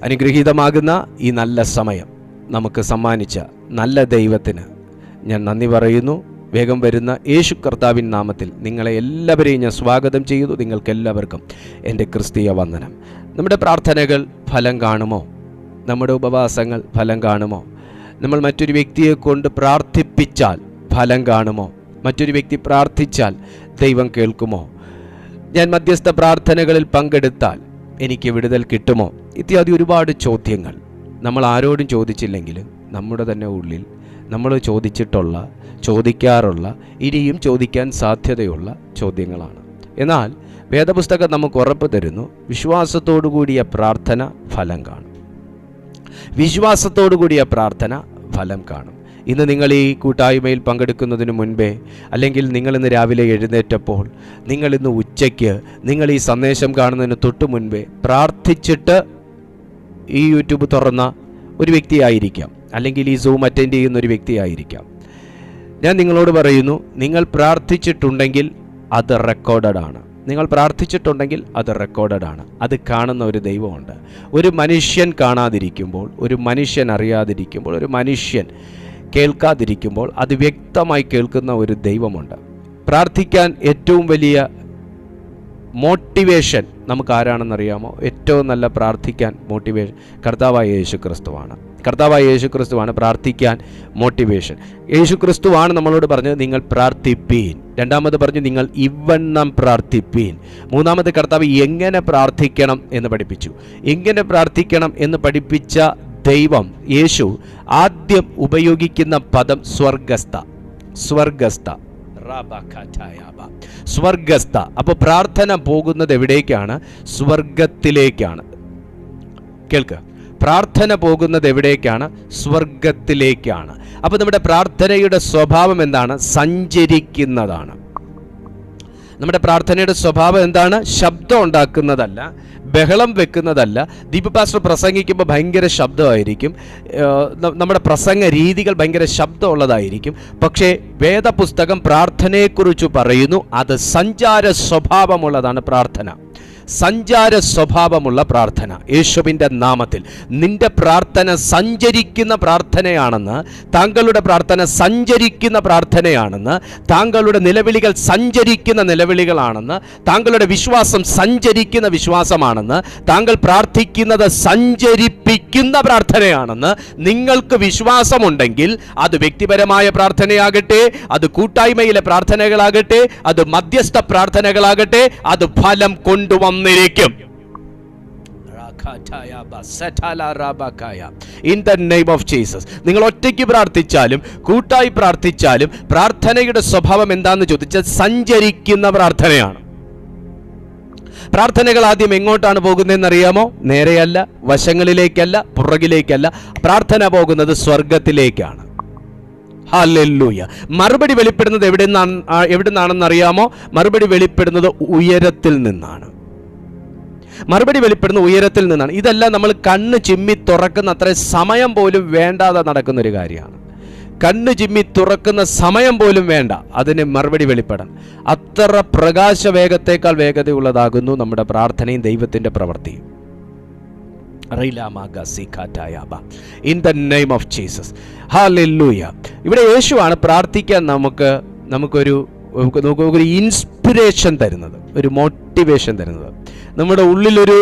അനുഗ്രഹീതമാകുന്ന ഈ നല്ല സമയം നമുക്ക് സമ്മാനിച്ച നല്ല ദൈവത്തിന് ഞാൻ നന്ദി പറയുന്നു. വേഗം വരുന്ന യേശു കർത്താവിൻ നാമത്തിൽ നിങ്ങളെ എല്ലാവരെയും ഞാൻ സ്വാഗതം ചെയ്യുന്നു. നിങ്ങൾക്കെല്ലാവർക്കും എൻ്റെ ക്രിസ്തീയ വന്ദനം. നമ്മുടെ പ്രാർത്ഥനകൾ ഫലം കാണുമോ? നമ്മുടെ ഉപവാസങ്ങൾ ഫലം കാണുമോ? നമ്മൾ മറ്റൊരു വ്യക്തിയെ കൊണ്ട് പ്രാർത്ഥിപ്പിച്ചാൽ ഫലം കാണുമോ? മറ്റൊരു വ്യക്തി പ്രാർത്ഥിച്ചാൽ ദൈവം കേൾക്കുമോ? ഞാൻ മധ്യസ്ഥ പ്രാർത്ഥനകളിൽ പങ്കെടുത്താൽ എനിക്ക് വിടുതൽ കിട്ടുമോ? ഇത്യാദി ഒരുപാട് ചോദ്യങ്ങൾ നമ്മൾ ആരോടും ചോദിച്ചില്ലെങ്കിലും നമ്മുടെ തന്നെ ഉള്ളിൽ നമ്മൾ ചോദിക്കാറുള്ള ഇനിയും ചോദിക്കാൻ സാധ്യതയുള്ള ചോദ്യങ്ങളാണ്. എന്നാൽ വേദപുസ്തകം നമുക്ക് ഉറപ്പ് തരുന്നു, വിശ്വാസത്തോടു കൂടിയ പ്രാർത്ഥന ഫലം കാണും. വിശ്വാസത്തോടു കൂടിയ പ്രാർത്ഥന ഫലം കാണും. ഇന്ന് നിങ്ങൾ ഈ കൂട്ടായ്മയിൽ പങ്കെടുക്കുന്നതിന് മുൻപേ, അല്ലെങ്കിൽ നിങ്ങളിന്ന് രാവിലെ എഴുന്നേറ്റപ്പോൾ, നിങ്ങളിന്ന് ഉച്ചയ്ക്ക്, നിങ്ങൾ ഈ സന്ദേശം കാണുന്നതിന് തൊട്ട് മുൻപേ പ്രാർത്ഥിച്ചിട്ട് ഈ യൂട്യൂബ് തുറന്ന ഒരു വ്യക്തിയായിരിക്കാം, അല്ലെങ്കിൽ ഈ സൂം അറ്റൻഡ് ചെയ്യുന്ന ഒരു വ്യക്തിയായിരിക്കാം. ഞാൻ നിങ്ങളോട് പറയുന്നു, നിങ്ങൾ പ്രാർത്ഥിച്ചിട്ടുണ്ടെങ്കിൽ അത് റെക്കോർഡഡ് ആണ്. നിങ്ങൾ പ്രാർത്ഥിച്ചിട്ടുണ്ടെങ്കിൽ അത് റെക്കോർഡഡ് ആണ്. അത് കാണുന്ന ഒരു ദൈവമുണ്ട്. ഒരു മനുഷ്യൻ കാണാതിരിക്കുമ്പോൾ, ഒരു മനുഷ്യൻ അറിയാതിരിക്കുമ്പോൾ, ഒരു മനുഷ്യൻ കേൾക്കാതിരിക്കുമ്പോൾ അത് വ്യക്തമായി കേൾക്കുന്ന ഒരു ദൈവമുണ്ട്. പ്രാർത്ഥിക്കാൻ ഏറ്റവും വലിയ മോട്ടിവേഷൻ നമുക്ക് ആരാണെന്നറിയാമോ? ഏറ്റവും നല്ല പ്രാർത്ഥിക്കാൻ മോട്ടിവേഷൻ കർത്താവായ യേശുക്രിസ്തുവാണ്. കർത്താവായ യേശുക്രിസ്തുവാണ് പ്രാർത്ഥിക്കാൻ മോട്ടിവേഷൻ. യേശുക്രിസ്തുവാണ് നമ്മളോട് പറഞ്ഞത്, നിങ്ങൾ പ്രാർത്ഥിപ്പീൻ. രണ്ടാമത് പറഞ്ഞു, നിങ്ങൾ ഇവണ്ണം പ്രാർത്ഥിപ്പീൻ. മൂന്നാമത് കർത്താവ് എങ്ങനെ പ്രാർത്ഥിക്കണം എന്ന് പഠിപ്പിച്ചു. എങ്ങനെ പ്രാർത്ഥിക്കണം എന്ന് പഠിപ്പിച്ച ദൈവം യേശു ആദ്യം ഉപയോഗിക്കുന്ന പദം സ്വർഗസ്ഥ. അപ്പോൾ പ്രാർത്ഥന പോകുന്നത് എവിടേക്കാണ്? സ്വർഗത്തിലേക്കാണ്. കേൾക്കുക, പ്രാർത്ഥന പോകുന്നത് എവിടേക്കാണ്? സ്വർഗത്തിലേക്കാണ്. അപ്പോൾ നമ്മുടെ പ്രാർത്ഥനയുടെ സ്വഭാവം എന്താണ്? സഞ്ചരിക്കുന്നതാണ്. നമ്മുടെ പ്രാർത്ഥനയുടെ സ്വഭാവം എന്താണ്? ശബ്ദം ഉണ്ടാക്കുന്നതല്ല, ബഹളം വെക്കുന്നതല്ല. ദീപു പാസ്റ്റർ പ്രസംഗിക്കുമ്പോൾ ഭയങ്കര ശബ്ദമായിരിക്കും, നമ്മുടെ പ്രസംഗ രീതികൾ ഭയങ്കര ശബ്ദമുള്ളതായിരിക്കും. പക്ഷേ വേദപുസ്തകം പ്രാർത്ഥനയെക്കുറിച്ച് പറയുന്നു, അത് സഞ്ചാര സ്വഭാവമുള്ളതാണ് പ്രാർത്ഥന. സഞ്ചാര സ്വഭാവമുള്ള പ്രാർത്ഥന. യേശുവിൻ്റെ നാമത്തിൽ നിന്റെ പ്രാർത്ഥന സഞ്ചരിക്കുന്ന പ്രാർത്ഥനയാണെന്ന്, താങ്കളുടെ പ്രാർത്ഥന സഞ്ചരിക്കുന്ന പ്രാർത്ഥനയാണെന്ന്, താങ്കളുടെ നിലവിളികൾ സഞ്ചരിക്കുന്ന നിലവിളികളാണെന്ന്, താങ്കളുടെ വിശ്വാസം സഞ്ചരിക്കുന്ന വിശ്വാസമാണെന്ന്, താങ്കൾ പ്രാർത്ഥിക്കുന്നത് സഞ്ചരിപ്പിക്കുന്ന പ്രാർത്ഥനയാണെന്ന് നിങ്ങൾക്ക് വിശ്വാസമുണ്ടെങ്കിൽ, അത് വ്യക്തിപരമായ പ്രാർത്ഥനയാകട്ടെ, അത് കൂട്ടായ്മയിലെ പ്രാർത്ഥനകളാകട്ടെ, അത് മധ്യസ്ഥ പ്രാർത്ഥനകളാകട്ടെ, അത് ഫലം കൊണ്ടുവന്നിരിക്കും. In the name of Jesus. നിങ്ങൾ ഒറ്റയ്ക്ക് പ്രാർത്ഥിച്ചാലും കൂട്ടായി പ്രാർത്ഥിച്ചാലും പ്രാർത്ഥനയുടെ സ്വഭാവം എന്താണെന്ന് ചോദിച്ചാൽ സഞ്ചരിക്കുന്ന പ്രാർത്ഥനയാണ്. പ്രാർത്ഥനകൾ ആദ്യം എങ്ങോട്ടാണ് പോകുന്നതെന്ന് അറിയാമോ? നേരെയല്ല, വശങ്ങളിലേക്കല്ല, പുറകിലേക്കല്ല. പ്രാർത്ഥന പോകുന്നത് സ്വർഗത്തിലേക്കാണ്. ഹല്ലേലൂയ. മറുപടി വെളിപ്പെടുന്നത് എവിടുന്നാണെന്ന് അറിയാമോ? മറുപടി വെളിപ്പെടുന്നത് ഉയരത്തിൽ നിന്നാണ്. മറുപടി വെളിപ്പെടുന്ന ഉയരത്തിൽ നിന്നാണ്. ഇതെല്ലാം നമ്മൾ കണ്ണ് ചിമ്മി തുറക്കുന്ന അത്ര സമയം പോലും വേണ്ടാതെ നടക്കുന്നൊരു കാര്യമാണ്. കണ്ണ് ചിമ്മി തുറക്കുന്ന സമയം പോലും വേണ്ട അതിന് മറുപടി വെളിപ്പെടാൻ. അത്ര പ്രകാശ വേഗത്തേക്കാൾ വേഗതയുള്ളതാകുന്നു നമ്മുടെ പ്രാർത്ഥനയും ദൈവത്തിൻ്റെ പ്രവൃത്തിയും. In the name of Jesus. Hallelujah. ഇവിടെ യേശുവാണ് പ്രാർത്ഥിക്കാൻ നമുക്കൊരു ഇൻസ്പിറേഷൻ തരുന്നത്, ഒരു മോട്ടിവേഷൻ തരുന്നത്. നമ്മുടെ ഉള്ളിലൊരു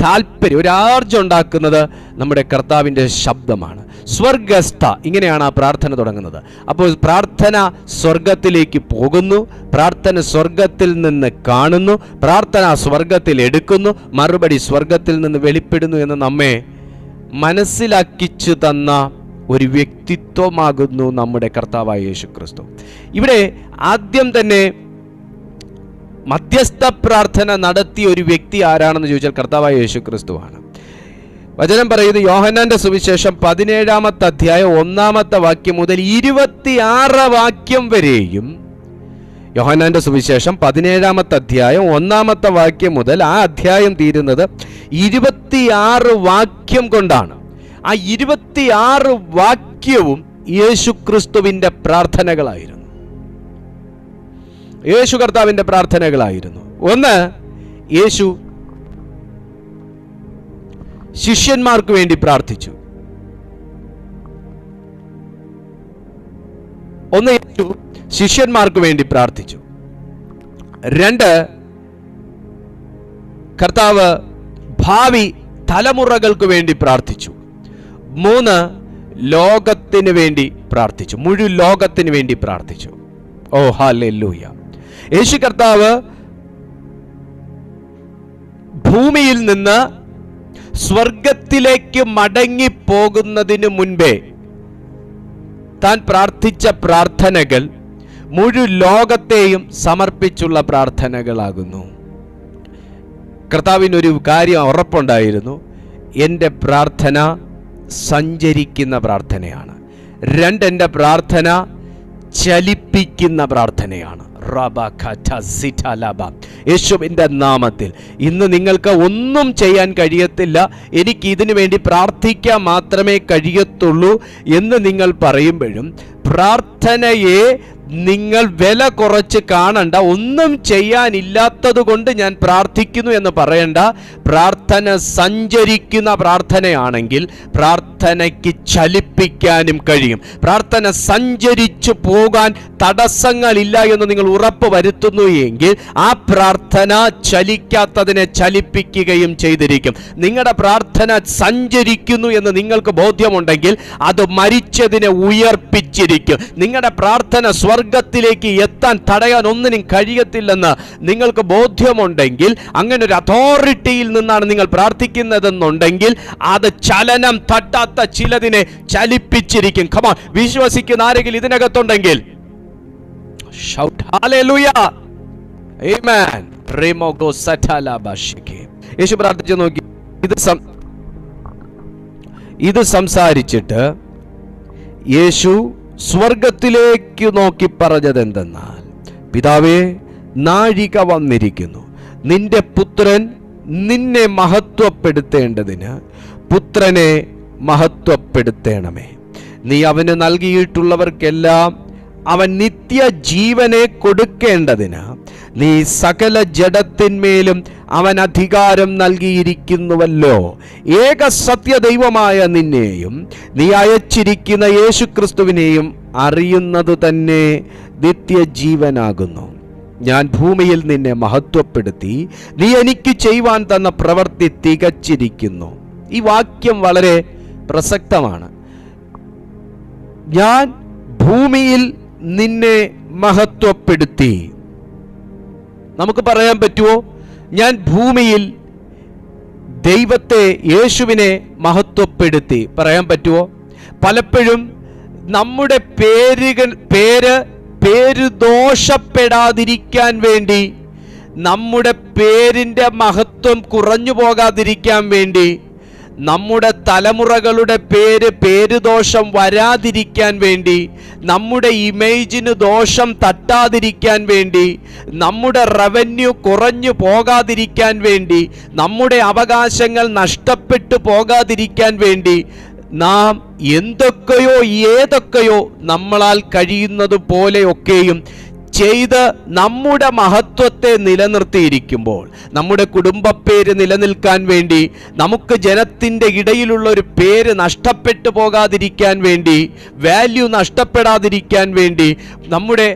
താല്പര്യം, ഒരു ആർജം ഉണ്ടാക്കുന്നത് നമ്മുടെ കർത്താവിൻ്റെ ശബ്ദമാണ്. സ്വർഗസ്ഥ, ഇങ്ങനെയാണ് ആ പ്രാർത്ഥന തുടങ്ങുന്നത്. അപ്പോൾ പ്രാർത്ഥന സ്വർഗത്തിലേക്ക് പോകുന്നു, പ്രാർത്ഥന സ്വർഗത്തിൽ നിന്ന് കാണുന്നു, പ്രാർത്ഥന സ്വർഗത്തിൽ എടുക്കുന്നു, മറുപടി സ്വർഗത്തിൽ നിന്ന് വെളിപ്പെടുന്നു എന്ന് നമ്മെ മനസ്സിലാക്കിച്ചു തന്ന ഒരു വ്യക്തിത്വമാകുന്നു നമ്മുടെ കർത്താവായ യേശുക്രിസ്തു. ഇവിടെ ആദ്യം തന്നെ മധ്യസ്ഥ പ്രാർത്ഥന നടത്തിയ ഒരു വ്യക്തി ആരാണെന്ന് ചോദിച്ചാൽ കർത്താവായ യേശുക്രിസ്തുവാണ്. വചനം പറയുന്നത് യോഹന്നാന്റെ സുവിശേഷം 17-ാമത്തെ അധ്യായം 1-ാമത്തെ വാക്യം മുതൽ 26 വാക്യം വരെയും, യോഹന്നാന്റെ സുവിശേഷം 17-ാമത്തെ അധ്യായം 1-ാമത്തെ വാക്യം മുതൽ ആ അധ്യായം തീരുന്നത് 26 വാക്യം കൊണ്ടാണ്. ആ 26 വാക്യവും യേശുക്രിസ്തുവിൻ്റെ പ്രാർത്ഥനകളായിരുന്നു, യേശു കർത്താവിൻ്റെ പ്രാർത്ഥനകളായിരുന്നു. ഒന്ന്, യേശു ശിഷ്യന്മാർക്ക് വേണ്ടി പ്രാർത്ഥിച്ചു. ഒന്ന്, യേശു ശിഷ്യന്മാർക്ക് വേണ്ടി പ്രാർത്ഥിച്ചു. 2, കർത്താവ് ഭാവി തലമുറകൾക്ക് വേണ്ടി പ്രാർത്ഥിച്ചു. 3, ലോകത്തിന് വേണ്ടി പ്രാർത്ഥിച്ചു. മുഴുവൻ ലോകത്തിന് വേണ്ടി പ്രാർത്ഥിച്ചു. ഓ ഹല്ലേലൂയ. യേശു കർത്താവ് ഭൂമിയിൽ നിന്ന് സ്വർഗത്തിലേക്ക് മടങ്ങിപ്പോകുന്നതിന് മുൻപേ താൻ പ്രാർത്ഥിച്ച പ്രാർത്ഥനകൾ മുഴുവൻ ലോകത്തെയും സമർപ്പിച്ചുള്ള പ്രാർത്ഥനകളാകുന്നു. കർത്താവിനൊരു കാര്യം ഉറപ്പുണ്ടായിരുന്നു, എൻ്റെ പ്രാർത്ഥന സഞ്ചരിക്കുന്ന പ്രാർത്ഥനയാണ്. 2, എൻ്റെ പ്രാർത്ഥന ചലിപ്പിക്കുന്ന പ്രാർത്ഥനയാണ്. യേശുവിൻ്റെ നാമത്തിൽ ഇന്ന് നിങ്ങൾക്ക് ഒന്നും ചെയ്യാൻ കഴിയത്തില്ല, എനിക്ക് ഇതിനു വേണ്ടി പ്രാർത്ഥിക്കാൻ മാത്രമേ കഴിയത്തുള്ളൂ എന്ന് നിങ്ങൾ പറയുമ്പോഴും പ്രാർത്ഥനയെ നിങ്ങൾ വില കുറച്ച് കാണണ്ട. ഒന്നും ചെയ്യാനില്ലാത്തത് കൊണ്ട് ഞാൻ പ്രാർത്ഥിക്കുന്നു എന്ന് പറയണ്ട. പ്രാർത്ഥന സഞ്ചരിക്കുന്ന പ്രാർത്ഥനയാണെങ്കിൽ പ്രാർത്ഥനയ്ക്ക് ചലിപ്പിക്കാനും കഴിയും. പ്രാർത്ഥന സഞ്ചരിച്ചു പോകാൻ തടസ്സങ്ങളില്ല എന്ന് നിങ്ങൾ ഉറപ്പ് വരുത്തുന്നു എങ്കിൽ ആ പ്രാർത്ഥന ചലിക്കാത്തതിനെ ചലിപ്പിക്കുകയും ചെയ്തിരിക്കും. നിങ്ങളുടെ പ്രാർത്ഥന സഞ്ചരിക്കുന്നു എന്ന് നിങ്ങൾക്ക് ബോധ്യമുണ്ടെങ്കിൽ അത് മരിച്ചതിനെ ഉയർപ്പിച്ചിരിക്കും. നിങ്ങളുടെ പ്രാർത്ഥന സ്വർഗത്തിലേക്ക് എത്താൻ തടയാൻ ഒന്നിനും കഴിയത്തില്ലെന്ന് നിങ്ങൾക്ക് ബോധ്യമുണ്ടെങ്കിൽ, അങ്ങനെ ഒരു അതോറിറ്റിയിൽ നിന്നാണ് നിങ്ങൾ പ്രാർത്ഥിക്കുന്നതെന്നുണ്ടെങ്കിൽ അത് ചലനം തട്ടാത്ത ചിലതിനെ ചലിപ്പിച്ചിരിക്കും. കമോൺ, വിശ്വസിക്കുന്ന ആരെങ്കിലും ഇതിനകത്തുണ്ടെങ്കിൽ ഷൗട്ട് ഹല്ലേലൂയ, ആമേൻ. റെമോഗോ സറ്റലാബാഷികെ. യേശു പ്രാർത്ഥിച്ചു നോക്കി. ഇത് സംസാരിച്ചിട്ട് യേശു സ്വർഗത്തിലേക്ക് നോക്കി പറഞ്ഞത് എന്തെന്നാൽ, പിതാവേ, നാഴിക വന്നിരിക്കുന്നു, നിന്റെ പുത്രൻ നിന്നെ മഹത്വപ്പെടുത്തേണ്ടതിന് പുത്രനെ മഹത്വപ്പെടുത്തേണമേ. നീ അവന് നൽകിയിട്ടുള്ളവർക്കെല്ലാം അവൻ നിത്യജീവനെ കൊടുക്കേണ്ടതിന് നീ സകല ജഡത്തിന്മേലും അവൻ അധികാരം നൽകിയിരിക്കുന്നുവല്ലോ. ഏക സത്യദൈവമായ നിന്നെയും നീ അയച്ചിരിക്കുന്ന യേശുക്രിസ്തുവിനെയും അറിയുന്നത് തന്നെ നിത്യജീവനാകുന്നു. ഞാൻ ഭൂമിയിൽ നിന്നെ മഹത്വപ്പെടുത്തി നീ എനിക്ക് ചെയ്യുവാൻ തന്ന പ്രവൃത്തി തികച്ചിരിക്കുന്നു. ഈ വാക്യം വളരെ പ്രസക്തമാണ്. ഞാൻ ഭൂമിയിൽ നിന്നെ മഹത്വപ്പെടുത്തി. നമുക്ക് പറയാൻ പറ്റുമോ, ഞാൻ ഭൂമിയിൽ ദൈവത്തെ, യേശുവിനെ മഹത്വപ്പെടുത്തി? പറയാൻ പറ്റുമോ? പലപ്പോഴും നമ്മുടെ പേര് ദോഷപ്പെടാതിരിക്കാൻ വേണ്ടി, നമ്മുടെ പേരിൻ്റെ മഹത്വം കുറഞ്ഞു പോകാതിരിക്കാൻ വേണ്ടി, നമ്മുടെ തലമുറകളുടെ പേരുദോഷം വരാതിരിക്കാൻ വേണ്ടി, നമ്മുടെ ഇമേജിന് ദോഷം തട്ടാതിരിക്കാൻ വേണ്ടി, നമ്മുടെ റവന്യൂ കുറഞ്ഞു പോകാതിരിക്കാൻ വേണ്ടി, നമ്മുടെ അവകാശങ്ങൾ നഷ്ടപ്പെട്ടു പോകാതിരിക്കാൻ വേണ്ടി നാം എന്തൊക്കെയോ ഏതൊക്കെയോ നമ്മളാൽ കഴിയുന്നത് പോലെയൊക്കെയും ചെയ്ത് നമ്മുടെ മഹത്വത്തെ നിലനിർത്തിയിരിക്കുമ്പോൾ, നമ്മുടെ കുടുംബപ്പേര് നിലനിൽക്കാൻ വേണ്ടി, നമുക്ക് ജനത്തിൻ്റെ ഇടയിലുള്ള ഒരു പേര് നഷ്ടപ്പെട്ടു പോകാതിരിക്കാൻ വേണ്ടി, വാല്യൂ നഷ്ടപ്പെടാതിരിക്കാൻ വേണ്ടി, നമ്മുടെ